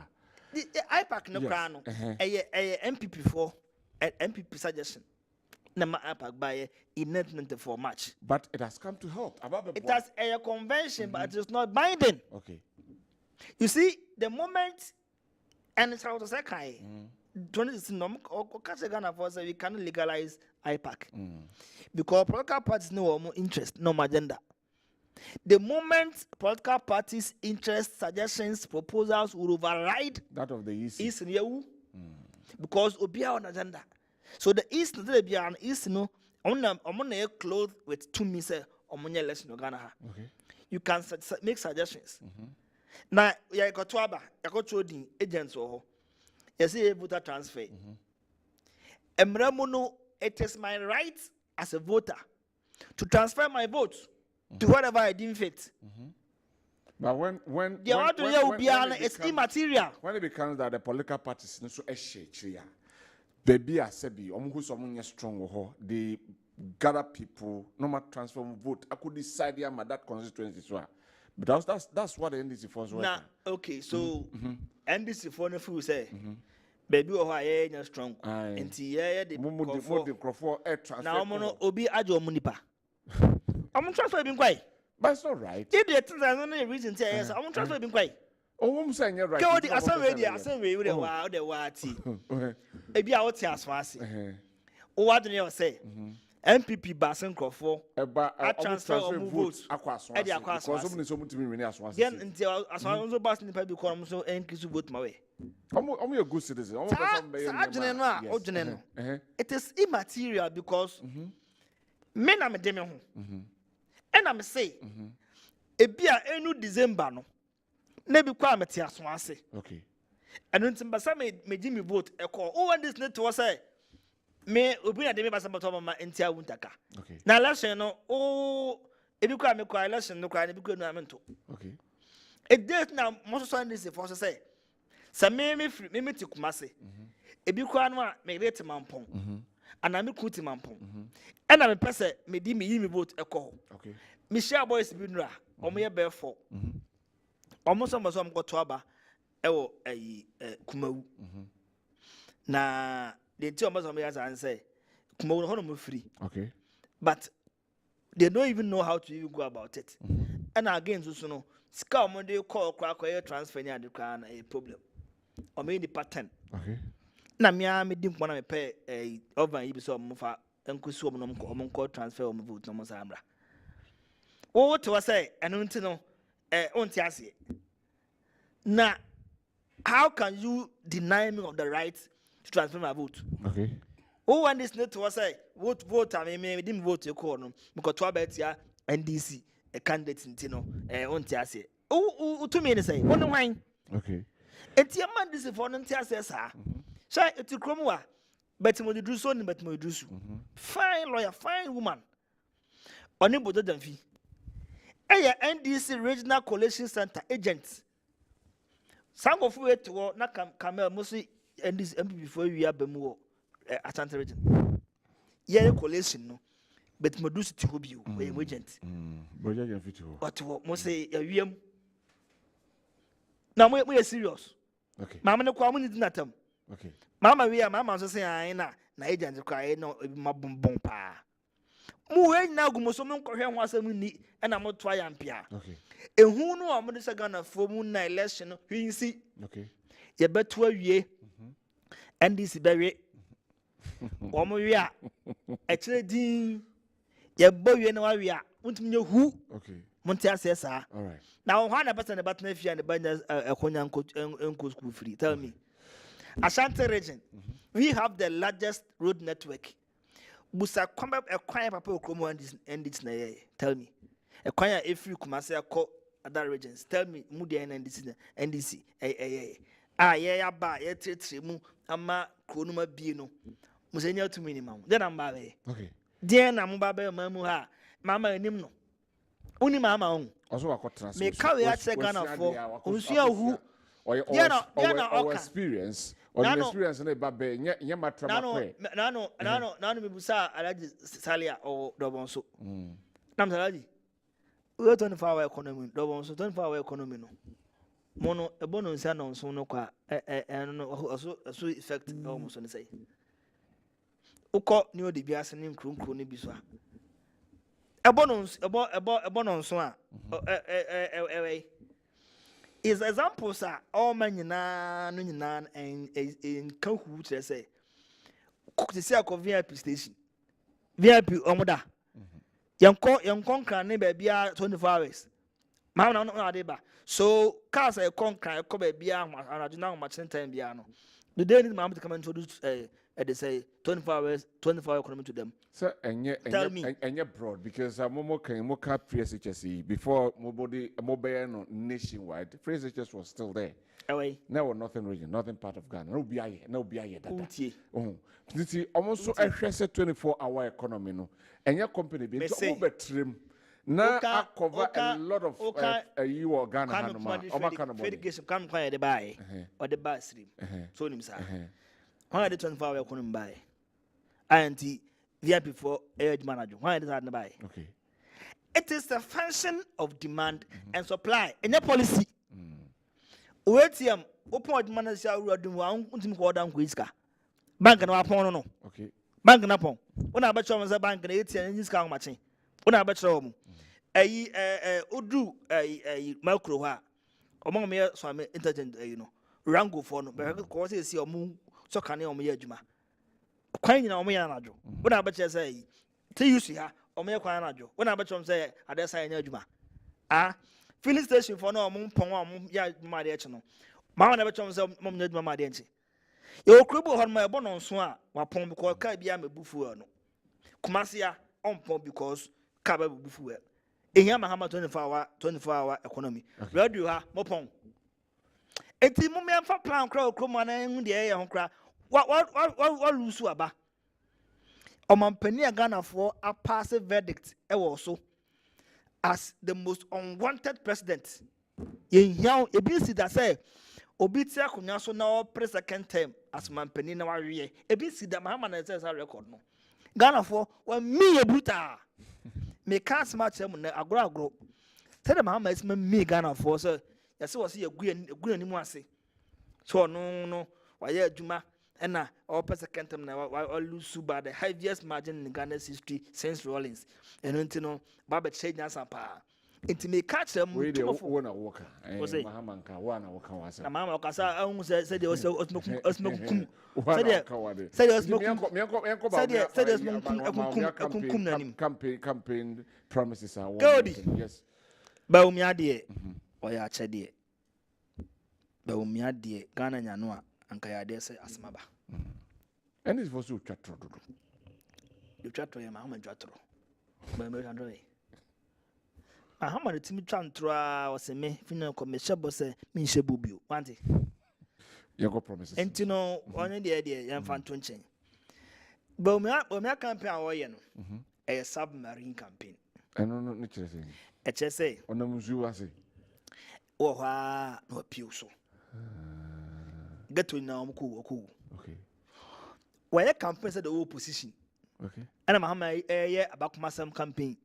The IPAC no crano, a MPP for MPP suggestion. Nama IPAC by in 1994 March. But it has come to help. It has a convention, but it is not binding. Okay. You see, the moment, and it's how to say, 2016, we cannot legalize IPAC because political parties no more interest, no agenda. The moment political parties' interest, suggestions, proposals will override that of the EC, East because obia on agenda. So the East no on clothed with 2 meses election no Ghana. Okay. You can make suggestions. Now you got trading agents or you see a voter transfer. It is my right as a voter to transfer my vote to whatever I deem fit. But when it's immaterial. When it becomes that the political parties no so baby asebi who someone strong they gather people no matter transfer vote I could decide that constituency so but that's what the NDC force now okay so NDC for no fool say baby oh strong enti the Crawford transfer now mono obi ajo munipa I'm transfer bin kwai but it's not right if the things are no reason say yes I'm transfer bin kwai saying you're right go the asan we the wati ebi a what as fast o what do you say MPP Basen Crawford a transfer votes because some so mutimi win as then until as so Basen people become so increase vote my way I'm a good citizen it is immaterial because men am dem ho and I'm say ebia enu December no na bi kwa meti aso ase okay and until basa me give me vote e call oh when this net was say me obi na dem basa bato mama entia wuntaka okay na election no oh ebi kwa me kwa election no kwa na bi kwa nu amento okay e date na mo so this for say me ti kumase ebi kwa no a me rate mampon ana me kuti mampon and me pese me di me yi me vote e call okay me share boys bi nura omo ye be for omo so am go to aba ewo Kumawu na the two of us and say Kumawu no free. Okay. But they don't even know how to even go about it. And again, so no, scout Monday call crack or transfer near the crown a problem. Or maybe pattern. Okay. Na me didn't want to pay a over episode mufa and could call transfer or vote no Mosambra. What to say, and don't know, ontiasi. Now, how can you deny me of the right to transfer my vote? Okay. Oh, and this net to say, vote, I mean, didn't vote your corner because to bet ya NDC, a candidate in Tino, ontiasi. Oh, to me, say, one wine. Okay. It's your man, this is for Ntiasi, sir. Shy, it's a cromwa, but you do so, but you do so. Fine lawyer, fine woman. Unable to them fee. NDC Regional Coalition Center agents. Some of you to work, not come mostly NDC MP before you have been at Santa Region. Yeah, coalition, no, but Modus to be agent. But what must say a VM. Now we are serious. Okay. Mamma, no community not them. Okay. Mamma, we are Mamma say, I na agents cry no mabum bompa. Muwe na gumosomo nkɔhwɛ ho asɛm ni ɛna mo to ayampia. Okay. Ehu no amode sɛ Ghana fo mu na election no hwinsi. Okay. Ye beto awie. NDC bɛwe. Wo mo wi a ɛkyerɛ din ye bɔ wie na wa wi a wontumi nye hu. Okay. Monte asɛ saa. All right. Now how na person na batna fia na banya ekonya enko school free. Tell me. Ashanti region. We have the largest road network. Busa kwamba ekwanya papa okromo and it's na tell me ekwanya every Kumasi akọ other regions tell me mu dey NDC ya ba ye tretre mu ama kronuma bie no musenya to minimum then am ba be okay then am ba be mamu ha mama enim no uni mama on also akọ me ka we ache Ghana for onsu ahu or experience or the experience na ba be nya matra makwe nano me busa alaji salia or dobonso nam salaji we 24 hour economy dobonso 24 hour economy no mono ebono nsa no nso no kwa no so effect almost on say ukọ ni odi biase ni nkronkro ni bi so a ebono nso a is examples are all man nyina and kan hu kire say to see a VIP station VIP omoda yankon kan ne ba bia 24 hours ma na no ade ba so cars e kon kan ko ba bia anaju na ma chen time bia no the day need to come and introduce they say 24 hours 24 hour economy to them so enye broad because momo can moka PSHS before mobile no nationwide PSHS was still there away now nothing region nothing part of Ghana no be aye that titi almost so a 24 hour economy no enye company be so betrim na cover a lot of you or Ghana hanoma o maka no education kan kwa de buy or the buy stream so nim sa why the 24 hour economy buy and VIP for air manager why does that buy okay it is a function of demand and supply in your policy OATM open demand say we do one untim ko order nko bank na wapon no okay bank na pon una ba chọ say bank na ATM iska ma chen una ba chọ mu odu macro ha omo me so am intelligent no rango for no because say see omo so kan e omo ye adwuma kwan nyina omo ya najo una ba che say te use ha omo ye kwan najo una ba chọ say adesa ya adwuma filling station for no omo pon omo ya adwuma de eche no ma na ba chọ say omo nya adwuma ma de eche ye okrubo hon ma ebo no nso a wapon because ka bia mebufu no Kumasi ya on pon because ka ba mebufu ehia mahama 24 hour economy radio ha mopon enti mo me fa plan kra okromo na hu de ye ho kra wa lusu aba omampani Ghana for a passive verdict e wo so as the most unwanted president ye hia e bi si da say obi ti akonya so na o pre second term as mampani na wa we e bi si da mahama na say record no Ghana for wa mi e brutal me can't smart them na agro tell them how much me Ghana for so ya say was ye gu ani mu ase So no why Juma and now all second time now I lose by the heaviest margin in Ghana's history since Rollins. And you know, Baba change us up. It may catch them We the one a walker. Mahamanka one a walker was a mamma Casa almost said there was a smoking said campaign promises are yes. Baumia dear, or ya chedia. Baumia dear, Ghana Yanua, and Kaya dare say Asmaba. And this was you chatro. You chat to your mamma Jatro. Baby, how many Timmy Chantra was a me, Fino Commissioner Bosse, Minshe Bubu, want it? You go promises. And to know one idea, young fan tunching. Baumia campaign, a submarine campaign. I don't know, nature thing. HSA. On the Muzuasi. Oh, no piuso. Get to now, cool. Okay. Where a campaign said the whole position. Okay. And I'm a about my campaign.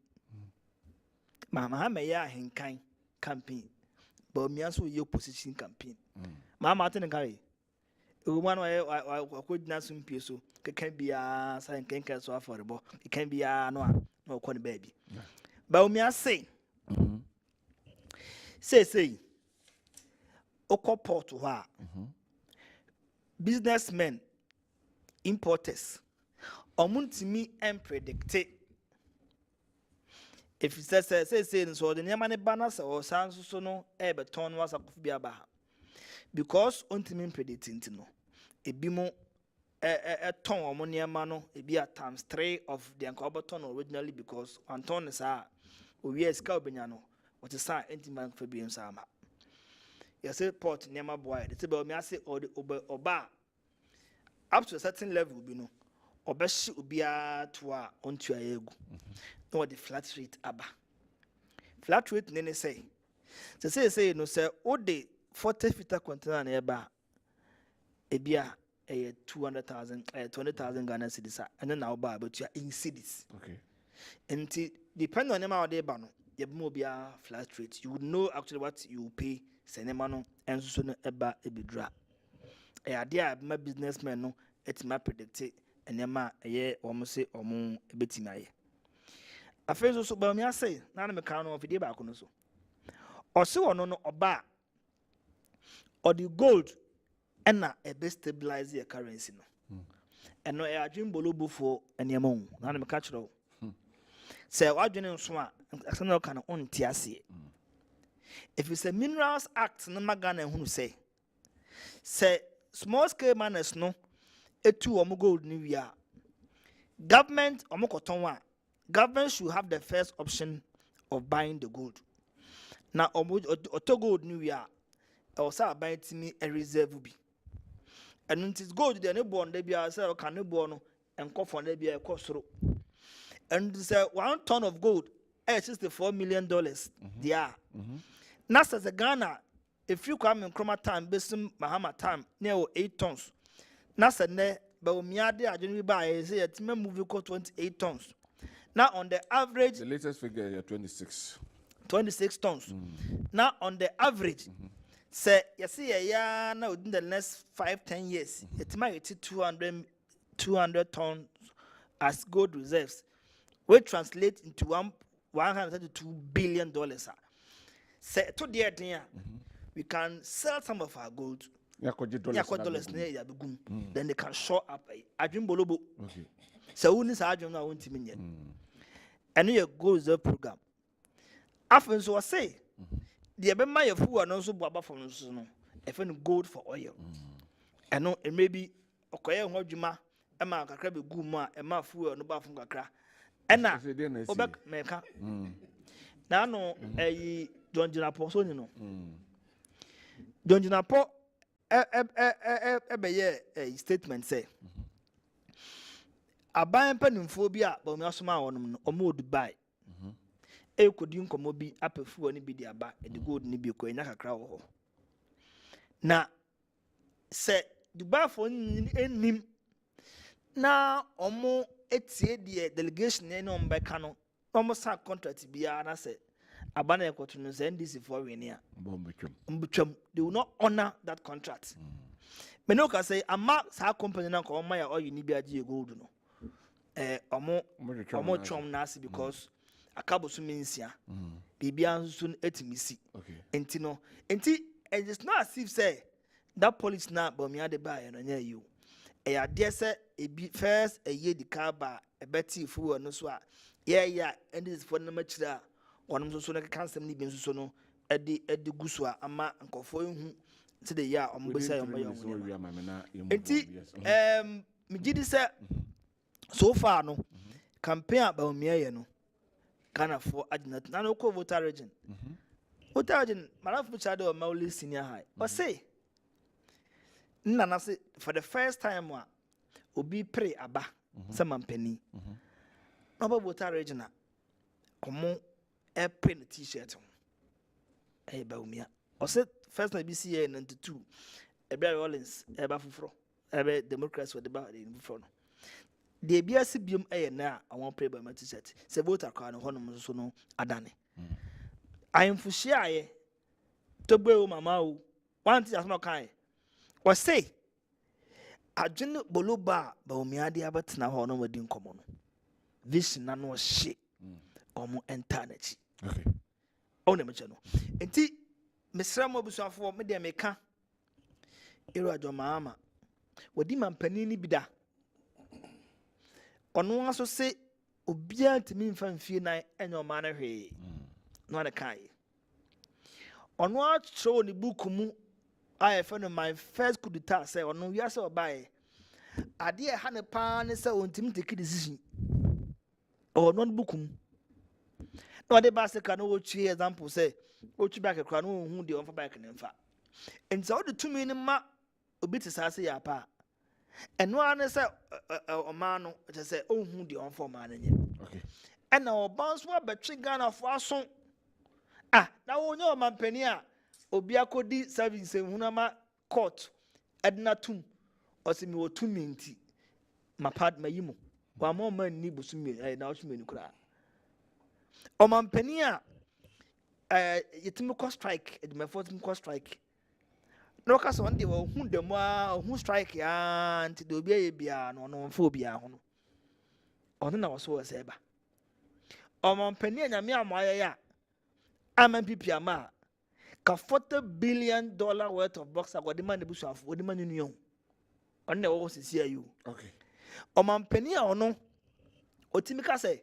Mama, may I kind campaign. But me also your position campaign. Mamma Martin and Gary. One way I could not swim piso. It can be a sign can so affordable. It can be a no corner baby. But me I say. Say, Okoport to her. Businessmen, importers, omuntimi and predicted. If you say, so the Yamani banners or Sans Sono, Eberton was a Biaba. Because untimi predicting to know. A bimo a ton or money mano, a be at times 3 of the Ancobaton originally because Anton is we are Scalbiniano. What is that anti-bank for being Sama? Yes, a port near my boy. It's about me. I say, or the Oba up to a certain level, you know, or best would be a tour onto a ego. No, the flat rate abba. Flat rate, then say. To say, no, sir, all the 40 feet container nearby a beer a 200,000, 20,000 Ghana cedis, and then I'll buy, but you are in cities. Okay. And depending on the amount of banner. You will be a flat rate. You would know actually what you pay. Senemano and so eba ebidra. A idea my businessman no. It's my predicted and yama a year almost say or more a bit in my. A phrase also by me I say. None of the crown of the back on so. Or so or no or bar or the gold and a best stabilize the currency no. And no a dream bolobo for any among none of the catch all. Say what you know swap. External kind of tiasi. If it's a Minerals Act, no magana who say small scale miners no, a 2 or more gold new year. Government or more cotton government should have the first option of buying the gold. Now, or gold new year, or say buying to me a reserve be. And it is gold, they are born, they be a sell can born and cough on they be a cost through. And say 1 ton of gold. $64 million. They are. Nas as a Ghana, if you come in Chroma time, Besum Mahama time, near 8 tons. Nas and ne, but Miade, I generally buy, say, it's a movie called 28 tons. Now, on the average, the latest figure is 26. 26 tons. Now, on the average, say, you see, a year now within the next 5-10 years, it might be 200 tons as gold reserves, will translate into $132 billion. Say to the idea, we can sell some of our gold. Dollars then they can show up a dream bolobo. So when is Adrian now won't mean yet. And you go the program. After so I say, the Abema of who are also Baba from Suno, if any gold for oil. And no, it may be okay, Hojima, a man can grab a guma, a man fool, no bar from Gakra. And now, Obek Meka. Now, no, a John Jinapo, so you know. John Jinapo, a statement say, a buying pen phobia, but me also my own or more Dubai. A could you come be up a fool and be the abba, and the good Nibico in a crowd. Now, say, Dubai for him. Now, or more. It's a delegation on by Cano. Almost a contract be an asset. A banner to send this for Winia. They will not honor that contract. Menoka say ama sa company na ko ma ya oil ni bia je gold no omo chom na ase because akabo so mensia bibia nso etimisi enti no enti it is not as if say that police na bomia de buy no nya you e ya de say ebi first a year the car ba e beti fu no so a yeah and this for na machira onom so no kansem ni bi nso no edi guso a ama nkofo ehu ti de ya ombe say ombe ya enti me gidi say so far no campaign about me no Ghana for Adwenkyere na no ko voter region voter region maraf chade o Mauli senior high or say nana say for the first time wa obi pray aba some mampani no voter region omo e print t-shirt e ba umia o say first time BCA 92 e be Rollins e ba fufuro e be Democrats for the ba in fufuro no de bia se biom na awon pray ba t-shirt se voter car no hono so no adane ayemfuhie aye to gbe o mama o one thing as no kan o say adwene boloba ba omiade abatena ho no wadi nkomo no vision na no hye omo internet okay o na meche no enti mesra mo busuafo me de meka ero adwamaama wadi mampani ni bida ono aso se obia ntimi mfa mfie na enyo ma na hwe no na kai ono a show ni book mu I found my first coup d'etat say ono wi ase obae ade e ha ne pa ne se ontimi take decision ono no book mu no de ba se ka no twi example say o twi back kra no hu de on fa back ne mfa enti o de tumi ne ma obi te sa se ya pa eno ane se o ma no te se o hu de on fa ma na nye okay ena o bounce wa betwe Ghana fo aso na wo nya o mampani a obi akodi service hunama court edna tum osimi wo tumi nti mapad mayimo wa mo man ni busumi na osumi ni kura o mampani a yetimi ko strike edma fotim ko strike no ka so nde wo hu dem a hu strike ya nti de obi aye bia no no mfa obi a ho no ono na wo so wo se ba o mampani anyame amoya ya amampipi ama ka $40 billion worth of box agodi man busu afo odi man nunu on na wo sisi ayu okay o man pani a ono otimi ka se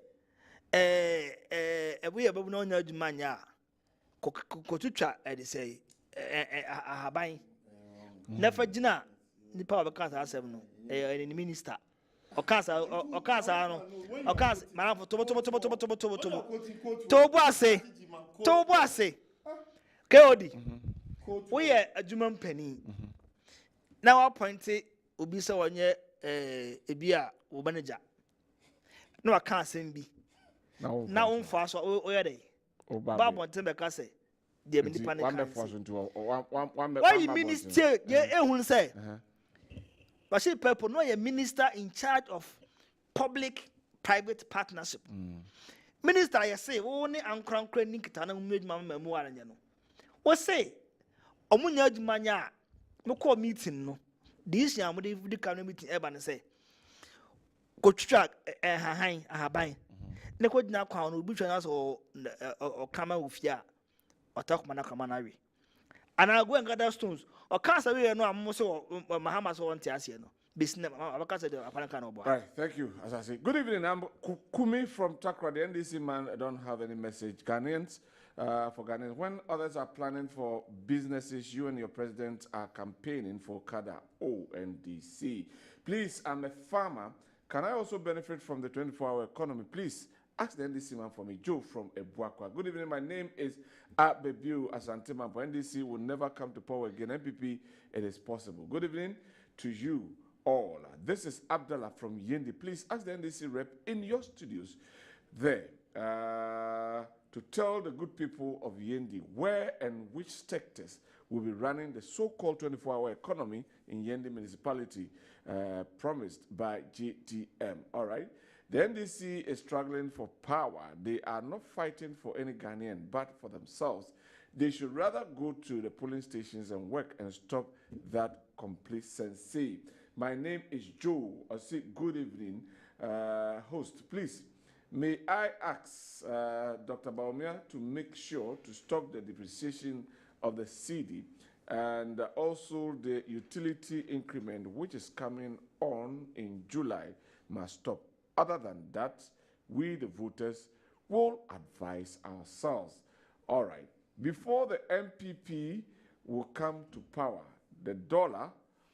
ebuye babu na onya adwuma nya ko tutwa e de say ahaban na fa gina nipa ba ka sa asem no ni minister o ka sa no o ka mara fo to bo ase Keodi, we are a Juman penny. Now I pointed Ubisa on ye a beer or manager. No, I can't send be. Now on fast or day. Bob on Tembacase, the independent. Why you minister? Yeah, who say? But she people know a minister in charge of public private partnership. Minister, I say, only Ankran Craning Kitana made my memoir and you know. What say? Omunya adwumanya no call meeting no. This year we dey come meeting eba ne say. Go twitwa ahaban. Ne ko dina kwa no obi twa na so o kama ofia. O talk mana kama na we. And I go and gather stones. O cancer we no am so Mahama so want ase no. Business abaka de apanaka no boy. Right, thank you. As I say, good evening. I'm Kumi from Takra. The NDC man don't have any message. Ghanaians. For Ghanaians, when others are planning for businesses, you and your president are campaigning for Kada ONDC. Please, I'm a farmer. Can I also benefit from the 24-hour economy? Please, ask the NDC man for me, Joe from Ebuakwa. Good evening, my name is Abebiu Asanteman. For NDC will never come to power again. MPP, it is possible. Good evening to you all. This is Abdallah from Yendi. Please ask the NDC rep in your studios there. To tell the good people of Yendi where and which sectors will be running the so-called 24-hour economy in Yendi municipality promised by GTM. All right. The NDC is struggling for power. They are not fighting for any Ghanaian, but for themselves. They should rather go to the polling stations and work and stop that complacency. My name is Joe. I say good evening, host. Please, may I ask Dr. Baumia to make sure to stop the depreciation of the CD and also the utility increment, which is coming on in July, must stop. Other than that, we, the voters, will advise ourselves. All right. Before the MPP will come to power, the dollar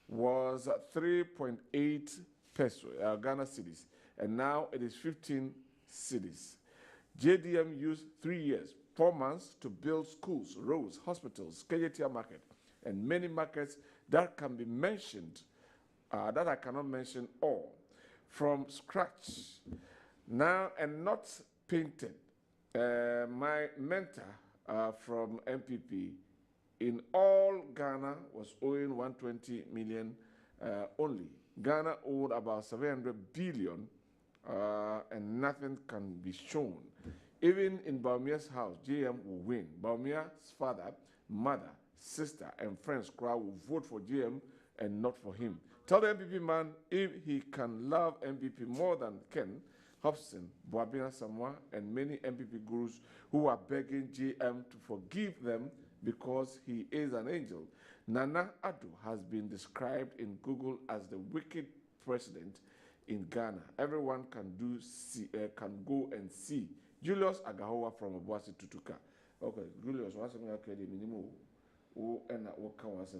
was 3.8 peso, Ghana cedis, and now it is 15 cedis. JDM used 3 years, 4 months to build schools, roads, hospitals, KJTR market, and many markets that can be mentioned, that I cannot mention all, from scratch. Now, and not painted. My mentor from MPP in all Ghana was owing 120 million only. Ghana owed about 700 billion and nothing can be shown. Even in Baumia's house, JM will win. Baumia's father, mother, sister, and friends crowd will vote for JM and not for him. Tell the MPP man if he can love MPP more than Ken, Hobson, Boabina Samoa, and many MPP gurus who are begging JM to forgive them because he is an angel. Nana Addo has been described in Google as the wicked president in Ghana. Everyone can go and see. Julius Agahowa from Obuasi Tutuka. Okay, Julius, what's going to minimum?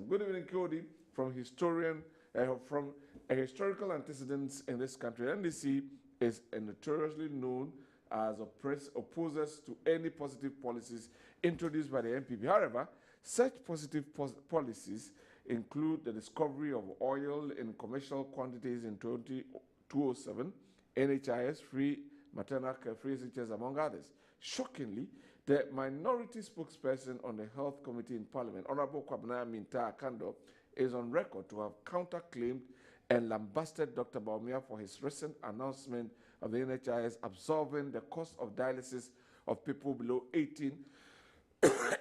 Good evening, Kodi, from a historical antecedents in this country. NDC is notoriously known as opposers to any positive policies introduced by the MPP. However, such positive policies include the discovery of oil in commercial quantities in 2007, NHIS, free maternal care, free SHS, among others. Shockingly, the minority spokesperson on the Health Committee in Parliament, Honorable Kwabena Owusu, is on record to have counterclaimed and lambasted Dr. Baumia for his recent announcement of the NHIS absorbing the cost of dialysis of people below 18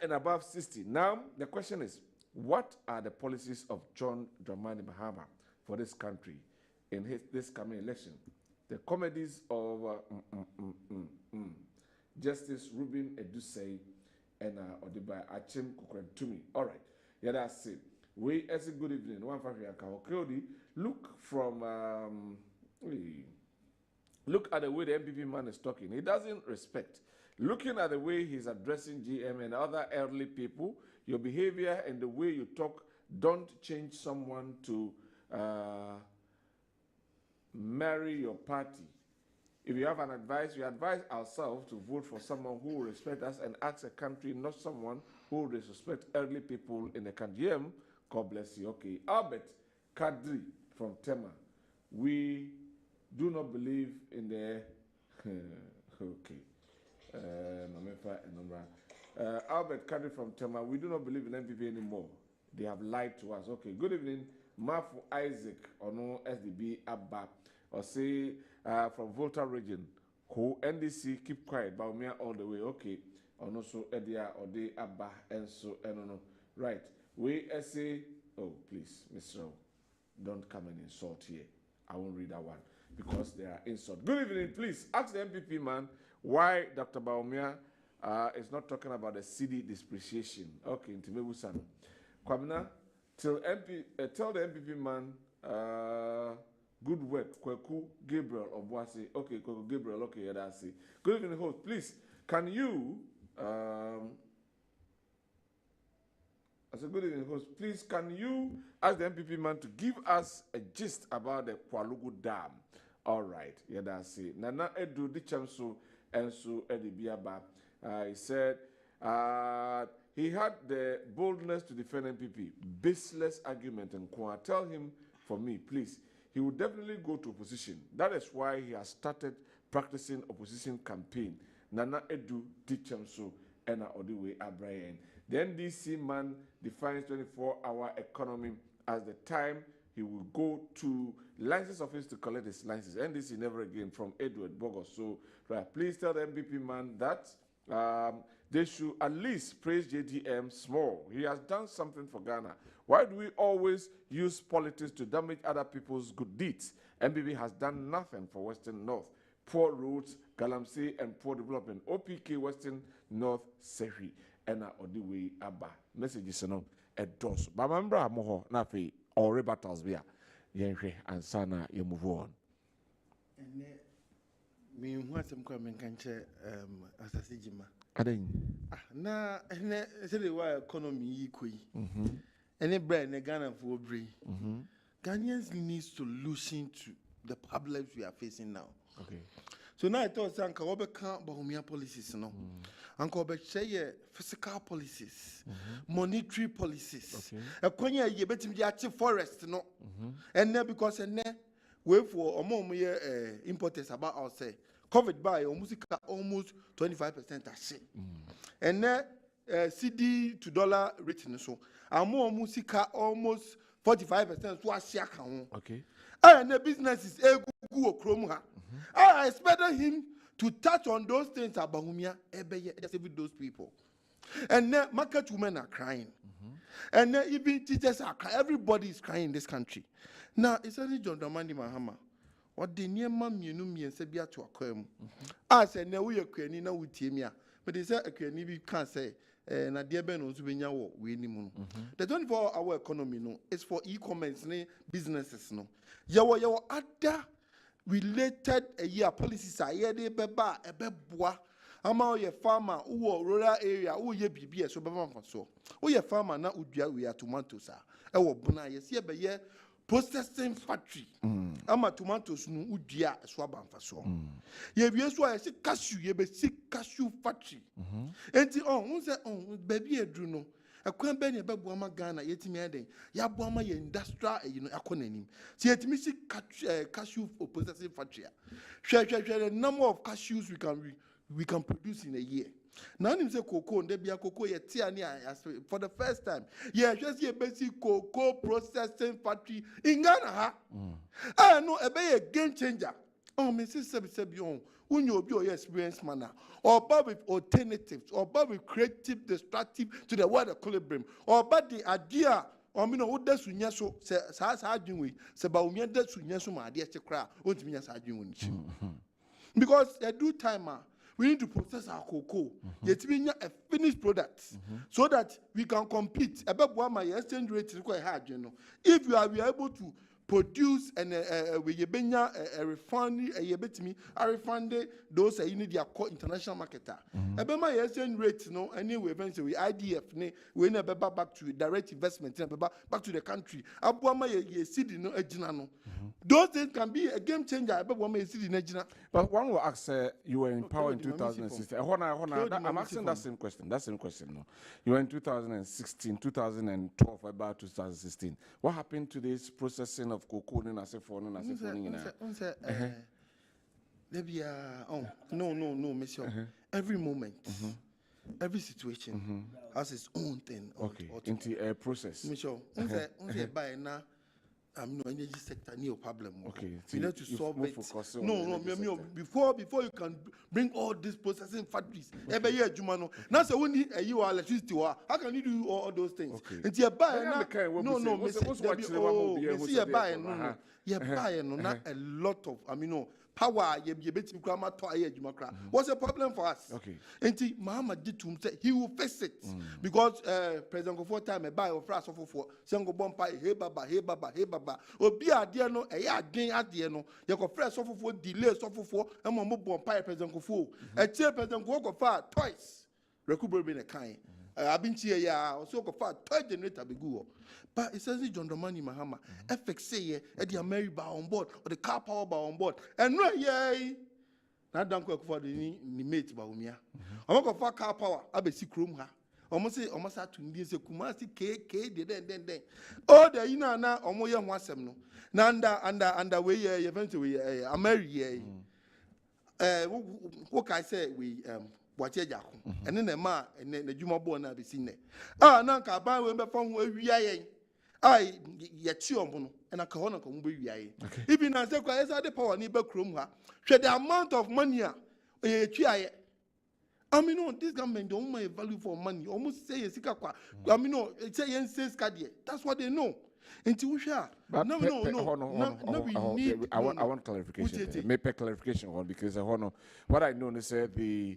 and above 60. Now, the question is, what are the policies of John Dramani Mahama for this country in this coming election? The comedies of Justice Ruben Edusei and Odiba Achim Kukrentumi. All right, yeah, that's it. We, as a good evening, one for look from, look at the way the MPP man is talking. He doesn't respect. Looking at the way he's addressing GM and other elderly people, your behavior and the way you talk don't change someone to marry your party. If you have an advice, we advise ourselves to vote for someone who will respect us and ask a country, not someone who will disrespect elderly people in the country. GM, God bless you. Okay. Albert Kadri from Tema. We do not believe in the okay. Albert Kadri from Tema. We do not believe in MPP anymore. They have lied to us. Okay. Good evening, Mafu Isaac Ono SDB Abba or say from Volta region. Who NDC keep quiet. Baumia all the way. Okay. Ono so Edia or de Abba and so no. Right. We say, oh please, Mr. Don't come and insult here. I won't read that one because they are insults. Good evening, please. Ask the MPP man why Dr. Baumia is not talking about the CD depreciation. Okay, Ntimebu Sano. Kwabena, tell the MPP man good work. Kweku Gabriel Obuasi. Okay, Kweku Gabriel. Okay, yeah, that's it. Good evening, host. Please, can you as a good evening, host, please can you ask the MPP man to give us a gist about the Kwalugu Dam? All right, yeah, that's it. Nana Edu Dichamsu Ensu Edibiaba. He said he had the boldness to defend MPP. Baseless argument and Kwa. Tell him for me, please. He will definitely go to opposition. That is why he has started practicing opposition campaign. Nana Edu Dichamsu Ena Odiwe Abrayan. The NDC man defines 24-hour economy as the time he will go to license office to collect his license. NDC never again from Edward Bogos. So please tell the MPP man that they should at least praise JDM small. He has done something for Ghana. Why do we always use politics to damage other people's good deeds? MBB has done nothing for Western North. Poor roads, Galamsey, and poor development. OPK Western North Sehi. And Odiwe Abba. Messages no a dos. But remember, Moho, Nafi, or rebattles via Yenhe and Sana, you move on. Me want some comment cancer Asasijima. Aden. Na say why economy equi. Any brand in Ghana for bring. Ghanaians need solution to the problems we are facing now. Okay. So now I thought Sanka Obeka Bahumia policies no. Uncle Obeka physical policies, monetary policies. A Konya ye betim the active forest no. And then because and then wait for importers about our say. COVID by almost 25% as and then CD to dollar written so. And more musica almost 45% to Asiaka. Okay. And the business is a good Chroma. I expected him to touch on those things about Humia, with those people. And then market women are crying. And then even teachers are crying. Everybody is crying in this country. Now, it's only John Dramani Mahama. What the near mam you know me and Sabia to a crime. I said, no, we are cranny now with Timia. But they said, okay, we can't say. Na dear Ben also be nyawo we ni mu. The 24-hour economy no is for e-commerce ne businesses no. Yawo other related policies are here de beba ebeboa. Ama ye farmer who rural area who ye bibi so beba so. Who ye farmer na udua we are tomatoes a. Ewo bona ye see be ye processing factory. Ama tomatoes no udua so abanfa so. Ye wie so ye cashew ye be cashew factory. Enti on say on baby edru no. Akwan be ne bebo ama Ghana yetimi aden. Ya bo ama ye industrial akonanim. Si yetimi si cashew processing factory. Share the number of cashews we can produce in a year. Now him say cocoa and be cocoa ye for the first time. Yeah, just ye basic cocoa processing factory in Ghana. I know a game changer. Oh, Mrs. Sebion, when you be your experience manner, or about with alternatives, or about with creative, destructive to the word equilibrium, or about the idea. Or me no what does we so sa arguing with about me that we so my dear cry won't me arguing with because at due time we need to process our cocoa yet we need a finished product so that we can compete about what my exchange rate is quite hard, you know. If we are able to produce and we a refund a refund those you need their international marketer. About my exchange rate no anyway eventually IDF we never back to direct investment back to the country. Abuama ye city no ejina no. Those things can be a game changer. About one may city ejina. But one will ask, you were in power in 2016. I'm asking that same question. No, you were in 2016, 2012, about 2016. What happened to this processing of cocoa? No, monsieur. Every moment, every situation has its own thing. Okay, into a process. Monsieur, by now. No energy sector no problem. Okay, we need to solve it. No, before you can bring all these processing factories, every year, Jumano. Now, so we need you electricity. How can you do all those things? Okay. And you buy no, not a lot of power. What's the problem for us? Okay. And Muhammad did to say he will fix it because President Kofo time a buy of France for Sango Bompai, hey baba. Obi adia no again adia no. You go fresh for delay for and Mambo Bompai President Kofo. A chair President Kofo twice. Recuperate in a kind. I've been here, yeah, also go far, toy generator be good. But it says John Dramani Mahama, FX say, the American bar on board, or the car power bar on board. And no, yay. Now, don't go for the mate Baumia. I'm going to for car power, I be sick room. Almost had to Indian Kumasi, then. Oh, the Ina now, almost young was some no. Nanda, way, eventually, American. What can I say? We, and then the ma and then the Juma Bona be seen there. Nanka, buy when from where we are. I yet you and a corona come be. Even as the power neighbor crum her, the amount of money I mean, no, this government don't make value for money. Almost say a sikakwa. I mean, no, it's a yen says kadie. That's what they know. Until we share. But No, we need. I want clarification. May pay clarification on because what I know is the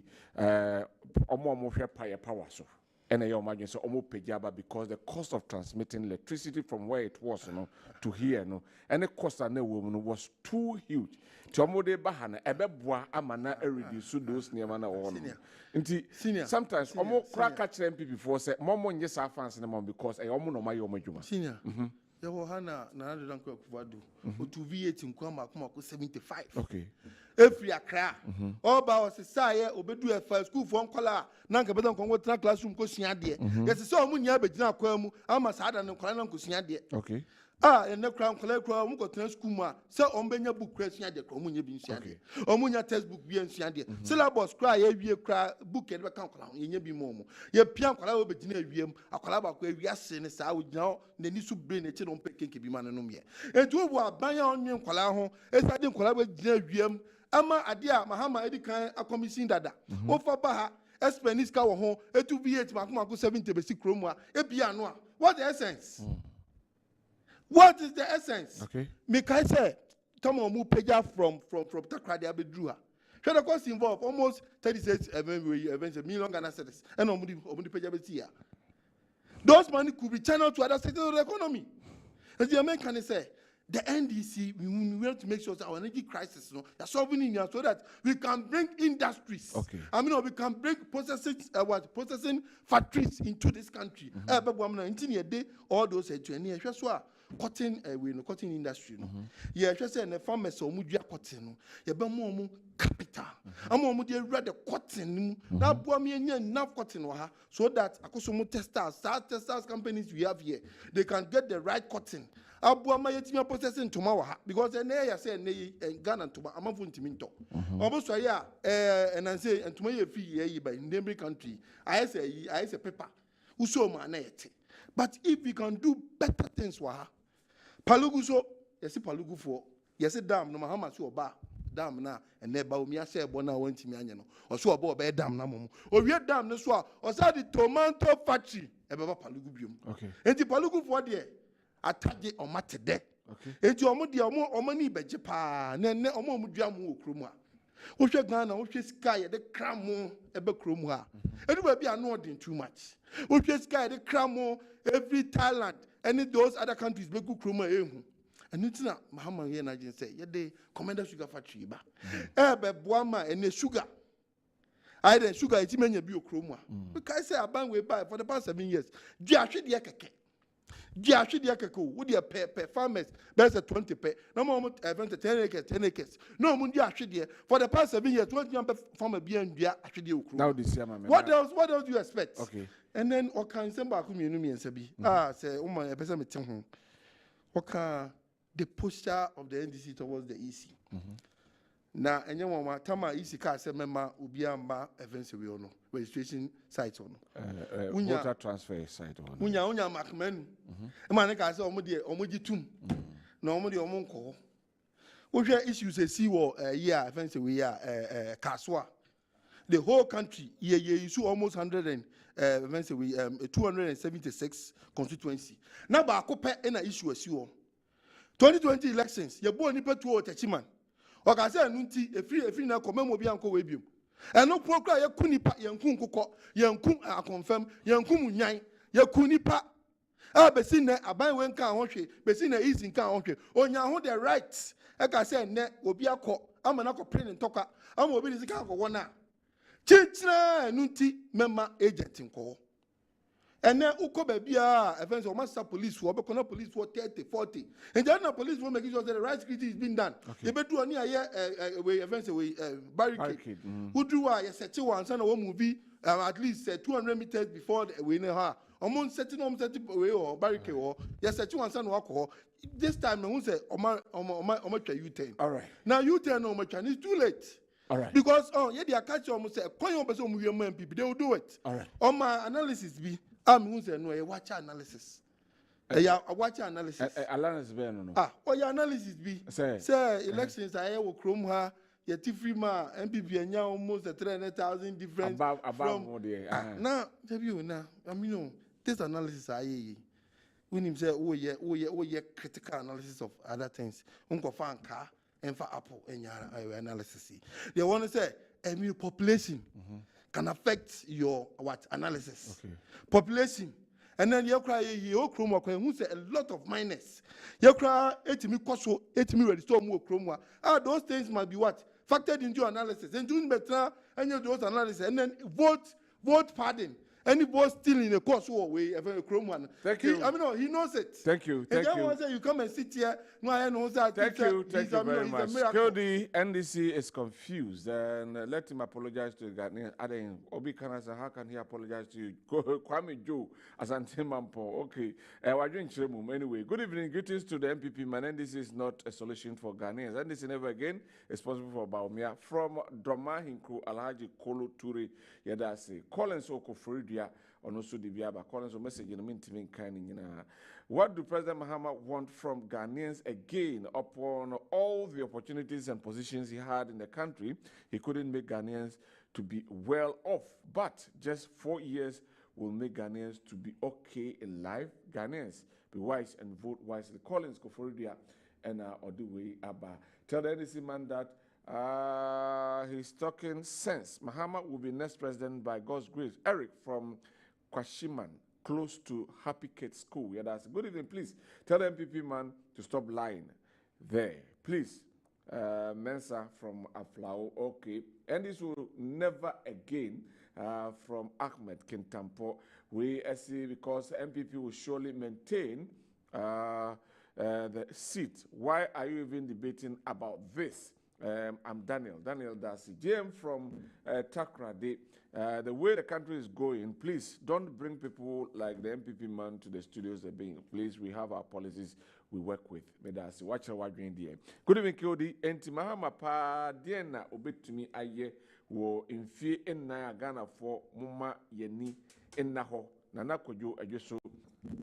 power so. And I imagine so almost pejaba because the cost of transmitting electricity from where it was, to here, and the cost of the woman was too huge. Tomode bahana ebeboa amana reduce those near sometimes almost crack catch them before say momo nye sa fans na mom because e omo no ma yo madwuma. Senior. Ya wo hana na Adwenkyere Kwabena o V8 nkwama kuma ko 75. Okay. Every Accra. All about say obedu e fa school for nkwala na nka bedan kongo tra classroom ko sua de. Yes say omo nya begina akwa mu ama sa ada ne nkwala na ko sua de. Okay. And the crown collect omo ko tra school ma say ombenya book cra sua de ko omo nya bi sua de. Omo nya textbook bi sua de. Syllabus cra ya wie cra book e be kan kwala nya bi mo. Ye pia kwala wo begina awiem akwala ba ko awia se ne sa wo gina na ni su brain e che no peke bi ma no no ye. Etu obu abanya onye kwala ho esade kwala ba gina awiem ama adia mahama edikan akomisi dada ofa ba ha Kessben ska wo ho etu V8 makoma 70 besi kromu a ebia no a what the essence what is the essence okay me kai say come on mu peja from takrade abedru ha the cost involved almost 36 million Ghana cedis and omudi peja beti ya those money could be channeled to other sectors of the economy as the American say the NDC, we want to make sure that our energy crisis, is solving in here so that we can bring industries. Okay. I mean, we can bring processing factories into this country. All those cotton, cotton industry. Yeah, just say the farmers so much cotton. Yeah, but more capital. I'm more the cotton. Now, me enough cotton so that I testers companies we have here, they can get the right cotton. Abuama yetimi processing tomorrow because ya say Ghana tuma amafu ntiminto almost and I say and tomorrow fee by neighboring country I say paper uso ma na yete but if we can do better things wa palugu so yes palugu for yes dam no mahama so oba dam na eneba omi ase ebo na wantimi anye no oso oba oba dam na mom o wie dam no so a osa the tomato factory ebeba palugu biom okay enti palugu for there ataje omate de okay enti omo de omo ni beje pa na ne omo omudua mu okromu a wo hwe Ghana wo hwe sky de kramo ebe kromu a enu ba bia no odin too much wo hwe sky de kramo every Thailand and those other countries be ku kromu ehu enu tina mahama ye na say ye de commander sugar factory ba ebe boama ene sugar I then sugar iti menya bi okromu a because say aban we buy for the past 7 years du ahwe de keke Giashi dia keko, would you pay farmers? There's a 20 pay. No more event 10 acres. No mundi ashidia. For the past 7 years, 20 young farmer beyond dia ashidia. Now this year, What else do you expect? Okay. And then what can samba kumiyumi and sabi? Say Uma a person meeting. What can the posture of the NDC towards the EC? Na enye wama tama EC ka se member ubiamba events we ono registration site ono water transfer site ono unya makmenu e ma ne ka se omo tum na omo de omo nko wo hwe issues e si wo year events we year kaswa the whole country ye issue almost 100 and events we 276 constituency na ba akopɛ na issue asi wo 2020 elections ye bo nipa 2 otachiman Oka say nunti efiri na komemo bi anko we biom eno program ye kunipa ye nkun kokɔ ye nkun akonfam ye nkun munyan ye kunipa besi na aban we nka ho hwe besi na easy nka ho hwe onya ho the right e ka say ne obi akɔ ama na kɔ print ntoka ama obi rizika akɔ na chichira nunti member agent nko and then uko bebia events or master police or become police for 30 40 and then police will make sure that the right security is being done you better any events away barricade who do I set you one movie at least 200 meters before the winner ha almost setting away or barricade or yes set you one son walk this time who say U10 all right now U10 no much and it's too late. All right. Because yeah they catch almost say people they will do it. All right. On my analysis be I'm say no watch analysis. Yeah, watch analysis. Analysis be no. Your analysis be say elections are here with Chrome ha your free ma MPP and almost 300,000 difference above more there. Now, I mean, this analysis I when him say oh yeah critical analysis of other things. Unko fan car and for Apple and your analysis. They want to say population can affect your what analysis. Okay. Population. And then you cry chroma who say a lot of minus. You cry 80 cost 80 restore more chroma. Those things must be what? Factored into your analysis. And doing better and you do those analysis and then vote pardon. Anybody still in a course way, a chrome one. Thank you. I mean, he knows it. Thank you. And then once you come and sit here, no, I know that. Thank you very much. Kodi, NDC is confused, and let him apologize to the Ghanaian. Obi Kanasa, how can he apologize to you? Kwame Joe, as Antimampo. Okay, Adwenkyere anyway. Good evening, greetings to the MPP man. NDC is not a solution for Ghanaians. NDC never again is possible for Baumia. From Doma Hinku Alhaji Kolo Ture Yadase. Collins Okofuridia on also the Biaba. Collins message in the meantime kind. What do President Mahama want from Ghanaians again? Upon all the opportunities and positions he had in the country, he couldn't make Ghanaians to be well off. But just 4 years will make Ghanaians to be okay in life. Ghanaians, be wise and vote wisely. Collins Koforidia and Oduwe Abba. Tell the NDC man that he's talking sense. Mahama will be next president by God's grace. Eric from Kwashiman, close to Happy Kids School. Yeah, that's good evening. Please tell the MPP man to stop lying there. Please. Mensa from Aflao. Okay. And this will never again from Ahmed Kintampo. We see because MPP will surely maintain the seat. Why are you even debating about this? I'm Daniel Darcy, GM from Takrade. The way the country is going, please don't bring people like the MPP man to the studios. Please, we have our policies we work with. Medasi, watch our doing there. Good evening, Kodi. Enti Mahama pa diena obetumi aye wo infi enna Ghana for muma yeni enna ho nana kojo adweso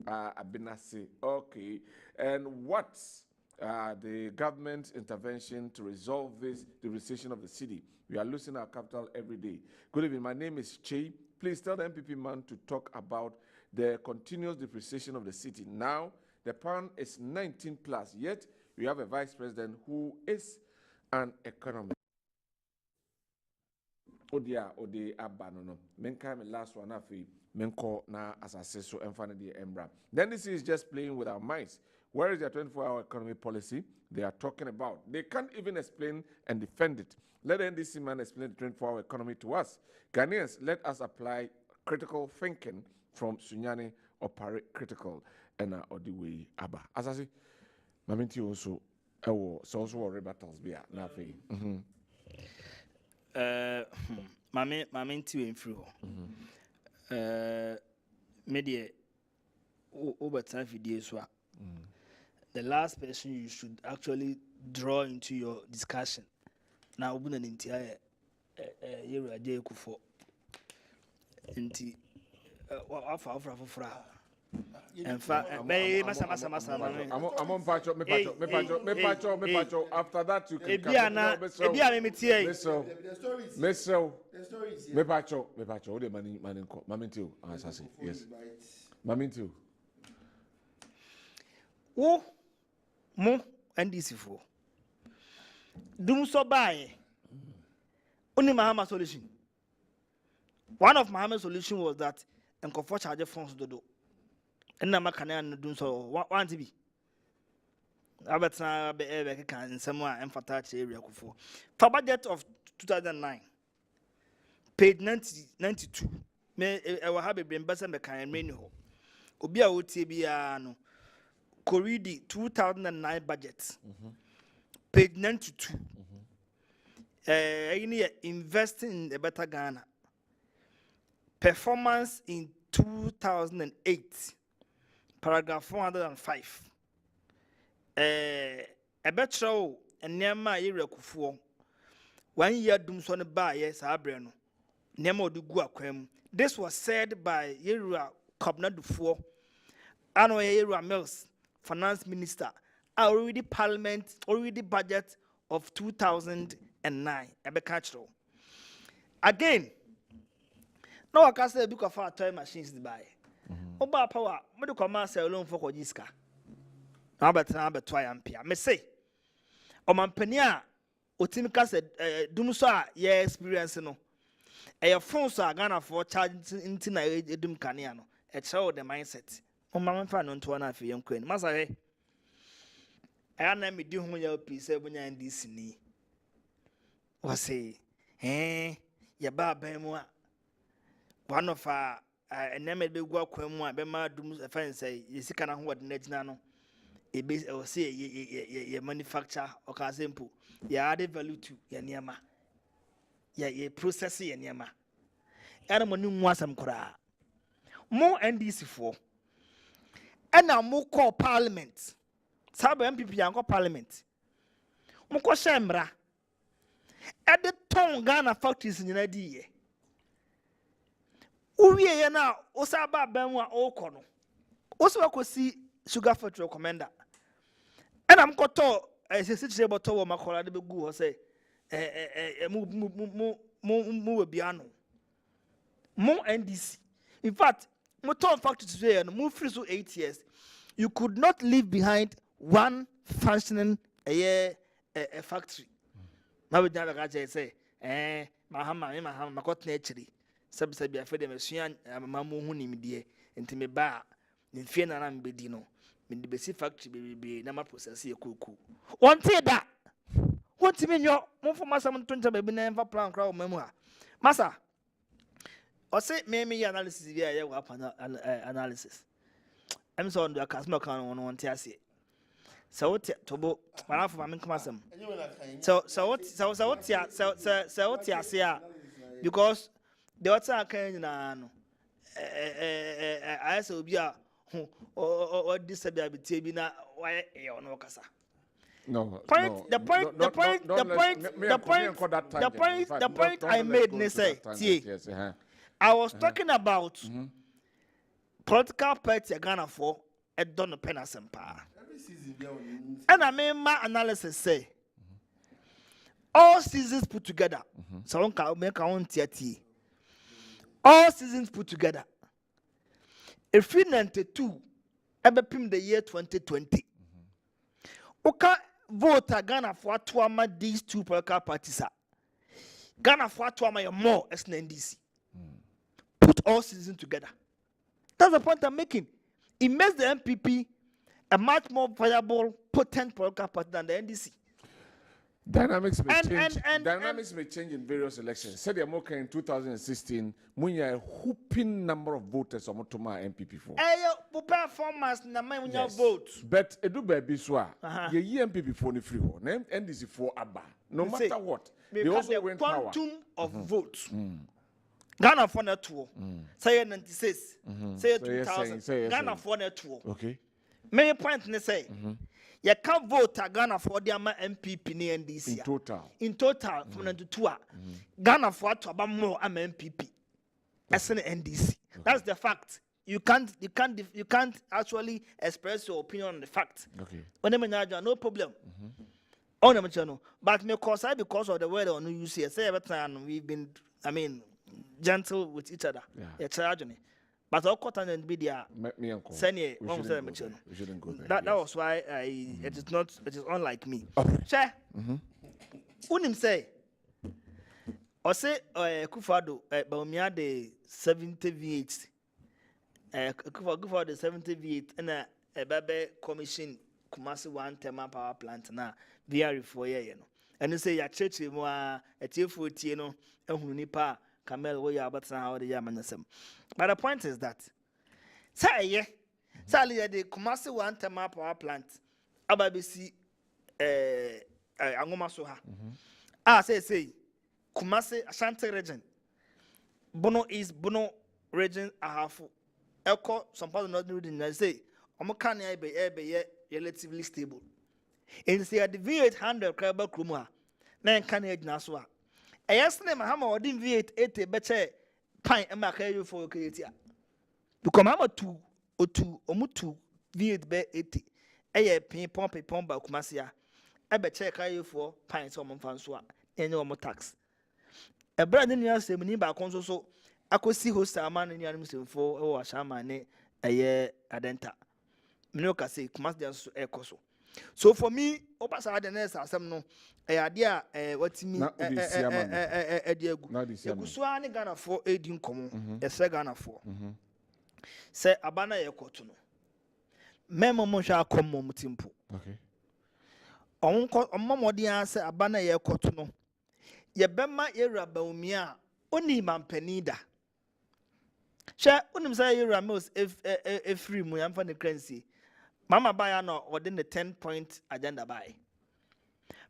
abinase. Okay, and what's the government's intervention to resolve this, the recession of the city? We are losing our capital every day. Good evening. My name is Che. Please tell the MPP man to talk about the continuous depreciation of the city. Now, the pound is 19 plus, yet we have a vice president who is an economist. Odia abanono. Menka me last one afi menko na asase so emfane de embra. Then this is just playing with our minds. Where is their 24-hour economy policy they are talking about? They can't even explain and defend it. Let the NDC man explain the 24-hour economy to us. Ghanaians, let us apply critical thinking from Sunyani Opare Critical and Odiwe Abba. As I say, Maminti also, so also rebattles be at Nafi. Maminti in through. Media over time videos. The last person you should actually draw into your discussion. Now, open an entire year a day for in fact, I'm on patch me patch. After that, you can me patch. What the money call? Maminti, yes. Maminti. Oh, mo NDC for. Dum so buy. Only Mahama solution. One of Mahama's solution was that and comfort charge funds do. And na makane and dum so want to be. Abetna be can somewhere emphasize area for. For budget of 2009. Page 92. Me I will have a bembasa me kan menu ho. Obi a wotie bia no. Corridi 2009 budget. Page 92. Investing in a better Ghana. Performance in 2008. Paragraph 405. A better and Nema area kufu. 1 year doom son by yes, Abrano. Nemo du Guaquem. This was said by Yera Kwabena Owusu Dankwah Mills, Finance Minister. Already Parliament, already budget of 2008. ebe catch roll. Again, no I can say book of our toy machines buy. Oba power, me do come say alone for kojiska. Na try ampia. Me say, o mampani a otimi ka say dum so a ye experience no. E phone so a Ghana for charge into na edum kanea no. E show the mindset. O ma fa no nto na afi yenko ni. Masa he. E na me di hu ya please ebunya ndc ni. O say, ye ba mu a one of our enemy be go akwamu a be ma dum fan say yesika na ho wode na gina no e be o say ye manufacture o ka simple ye add value to ye niama ye process ye niama ana mo nwu asam kura mo ndc for ana mo call parliament sabe MPP yan call parliament mo ko shemra e de ton Ghana factories nyina di ye uwie ye na osaba ban wa okono oso akosi sugar factory commander and am koto sisi boto wo makola de begu ho say mu biano mo NDC in fact mo ton factory today no mo free so 8 years you could not leave behind one functioning a factory na we dan ga say mahama makotna echiri sabi afede mesuan mamu hu nimdie enti me ba ne fie na na mbedi no me de besi factory bebe na ma process ye kuku wonte da wonti me nyo mo fo masa mo tonja bebe na enfa plan kra o mamu ha masa o se me analysis bi aye wa analysis em so ndo akasma kan won wonte ase so what tobo para fo ma me kuma sam so what ase a because the water can na no I say obi a o disability bi na why e ono kasa no the point I made ne say I was talking about political party Ghana for a don pen asempa and I mean my analysis say all seasons put together so one can make our own TT. All seasons put together. If we 92, ebepim the year 2020. Oka vote Ghana for tuama these two political parties. Ghana for tuama more as NDC. Put all seasons together. That's the point I'm making. It makes the MPP a much more viable, potent political party than the NDC. Dynamics may change. Dynamics may change in various elections. Said the Amoka in 2016, munya a whooping number of voters on Motoma MPP for. Performance na munya vote. But edu baby swa. Ye MPP for the free one. NDC for Abba. No matter what, they also win power. Quantum of votes. Ghana for net tour. Say 96. Say 2000. Ghana for net tour. Okay. Many points ne say. You can't vote Ghana for the MPP ni NDC. In total, from 92, Ghana for to about more MPP as an NDC. That's the fact. You can't actually express your opinion on the fact. Okay. When no problem. On the channel, but because of the weather on you see, say every time we've been, gentle with each other. Yeah. But all cotton and media, Senior, we shouldn't go there. That was why it is unlike me. Share. Unim say, or say, Kufado, Baumia de 70 V8, Kufado de 70 V8, and a Babe commission, Kumasi 1 thermal power plant now, VR for ye, and you say, ya church, a tearful tieno, and Hunipa. Camel, we are but now the Yamanasem. But the point is that, say, Sally, the Kumasi 1 thermal power plant, Ababisi, Angomasoha. Say, Kumasi, Ashanti region. Bono is Bono region, a half. Elko, some part of not doing, I say, Omokani be relatively stable. And say at the V800 Crabble Kruma, man can edge Naswa. Yesterday, Mahama or didn't V8 80 better pine and make you for Katia. Because Mama 2 or 2 or Mutu V8 be 80. A pin pomp by Kumasia. I bet check you for pines or Monfansua. any more tax. A brand new year, semi by consul so I could see who Saman and Yanim for or Shamane a year adenta. Minoka say, must just echo so. So for me, Opasa the nurse as some no a idea what me a Diego. Guswani Ghana for aiding common, a Sagana for. Say Abana Yakotuno. Memo Monsha come Mutimpo. Okay. On Momodia say Abana Yakotuno. Yabema era Baumia, only man penida. Sha unim say era most if free Muyam for the currency. Mama buy no within the 10-point agenda buy.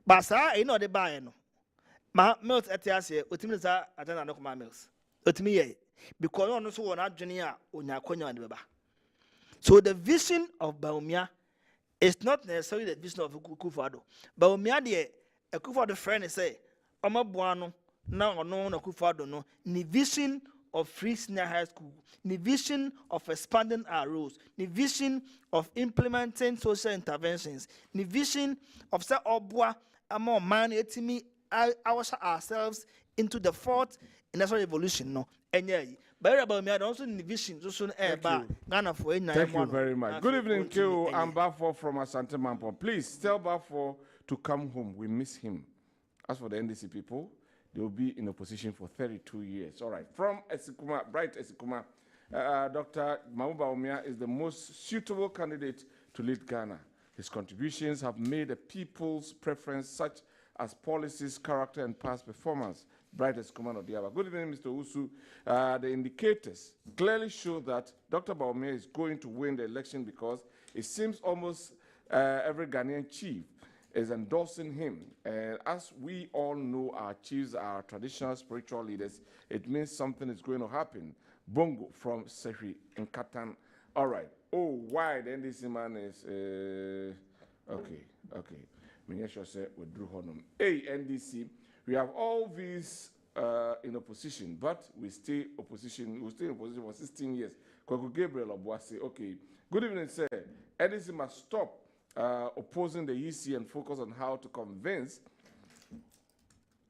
But sir, you know the buy no. Ma mills at yase, utimiza agenda no come mills. Utimi because on also one junior unya konya and beba. So the vision of Baumia is not necessarily the vision of Kufado. Baumia a Kufado friend say, Oma Buano, now no Kufado no, the vision of free senior high school, the vision of expanding our rules, the vision of implementing social interventions, the vision of say obwa among man etimi ourselves into the fourth industrial revolution no enye but about me also the vision so soon Ghana for thank you very much. Good evening to Ambafo from Asante Mampo. Please tell Bafo to come home. We miss him. As for the NDC people, they will be in opposition for 32 years. All right. From Esikuma, Bright Esikuma, Dr. Mahmoud Bawumia is the most suitable candidate to lead Ghana. His contributions have made a people's preference, such as policies, character, and past performance. Bright Esikuma Odiaba. Good evening, Mr. Owusu. The indicators clearly show that Dr. Bawumia is going to win the election because it seems almost every Ghanaian chief is endorsing him. And as we all know, our chiefs are traditional spiritual leaders. It means something is going to happen. Bongo from Sehi in Katan. All right. Oh, why the NDC man is... okay. Minyesho said withdrew honum. Hey, NDC, we have all these in opposition, but we stay in opposition for 16 years. Kwaku Gabriel Obuasi, okay. Good evening, sir. NDC must stop opposing the EC and focus on how to convince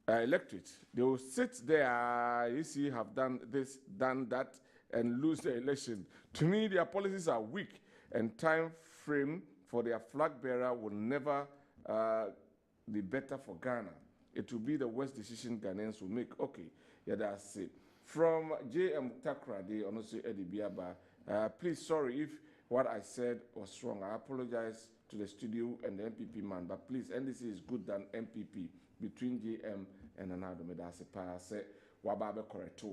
electorate. They will sit there, EC have done this, done that, and lose the election. To me, their policies are weak, and time frame for their flag bearer will never be better for Ghana. It will be the worst decision Ghanaians will make. Okay, yeah, that's it. From J.M. Takra, they honestly Eddie Biaba. Please, sorry if what I said was wrong. I apologize to the studio and the MPP man, but please, NDC is good than MPP between JM and Anado Medase Pass. Wababe correct.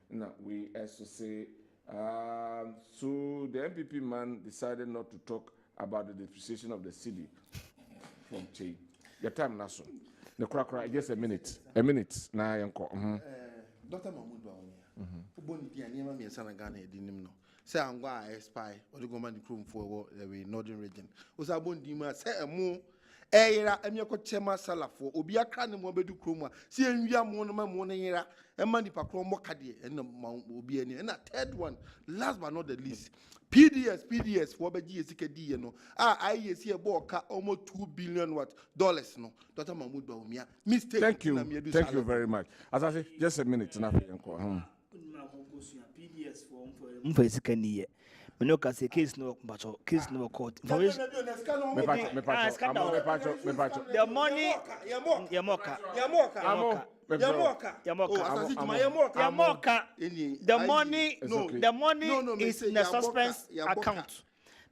Now we also say, so the MPP man decided not to talk about the depreciation of the city from Che. Your time, Naso. The crack, just a minute. Now, Dr. Mahmoud Bawumia. Uboni dia niema mi sana Ghana edinim no. Say angwa spy or the government chrome for the northern region. Usa bon dima say emu eyira emiako chema salafo obi akra ne mo bedu chrome see enwia mo no ma mo ne yira ema nipa kro mo kade en obi ani na third one last but not the least PDS for beji esike die no IEC e bo ka almost $2 billion dollars no. Dr. Mahmoud Bawumia mistake. Thank you very much. As I say, just a minute na PDS for esike Menoka say case no court. The money is in the suspense account.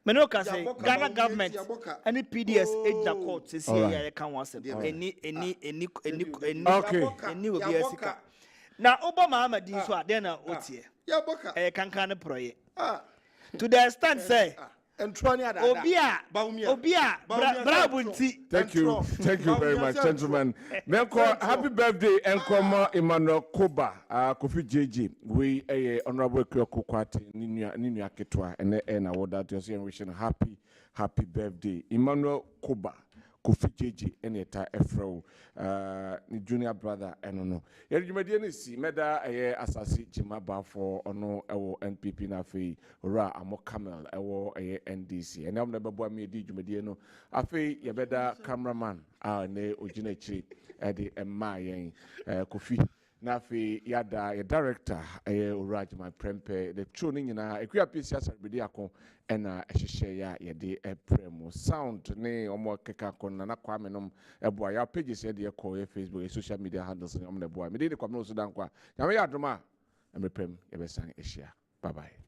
Menoka say Ghana government any PDS age the court says here can once any will be a now Obama Ahmed so then otie can project to the extent say Obia Brabunti. Thank you very much, gentlemen. Happy birthday, Enkoma Emmanuel Koba, Kofi JJ. We honorable Kyoko Kwati, Ninya Ketwa, and award that you're saying wishing happy birthday, Emmanuel Koba. Kofi Jeje ene ta efro ni junior brother eno no ye dwumadie ne si meda asase jimaba for ono ewo NPP na afei ora amo Camel ewo NDC ene am na bebo me di dwumadie no afei ye beda cameraman ne ogina chiri de emma yen Kofi na afei yada ye director Uraj my prempe the true ni nyina ekua piesia sabedi akon ena ehhehye ya ye de premo sound ne omo keka kon na Kwame nom eboa ya pages ye de call Facebook social media handles ne omo na eboa me de Kwabena Owusu Dankwah nyame ya adoma emrepem ye besan ehia bye bye.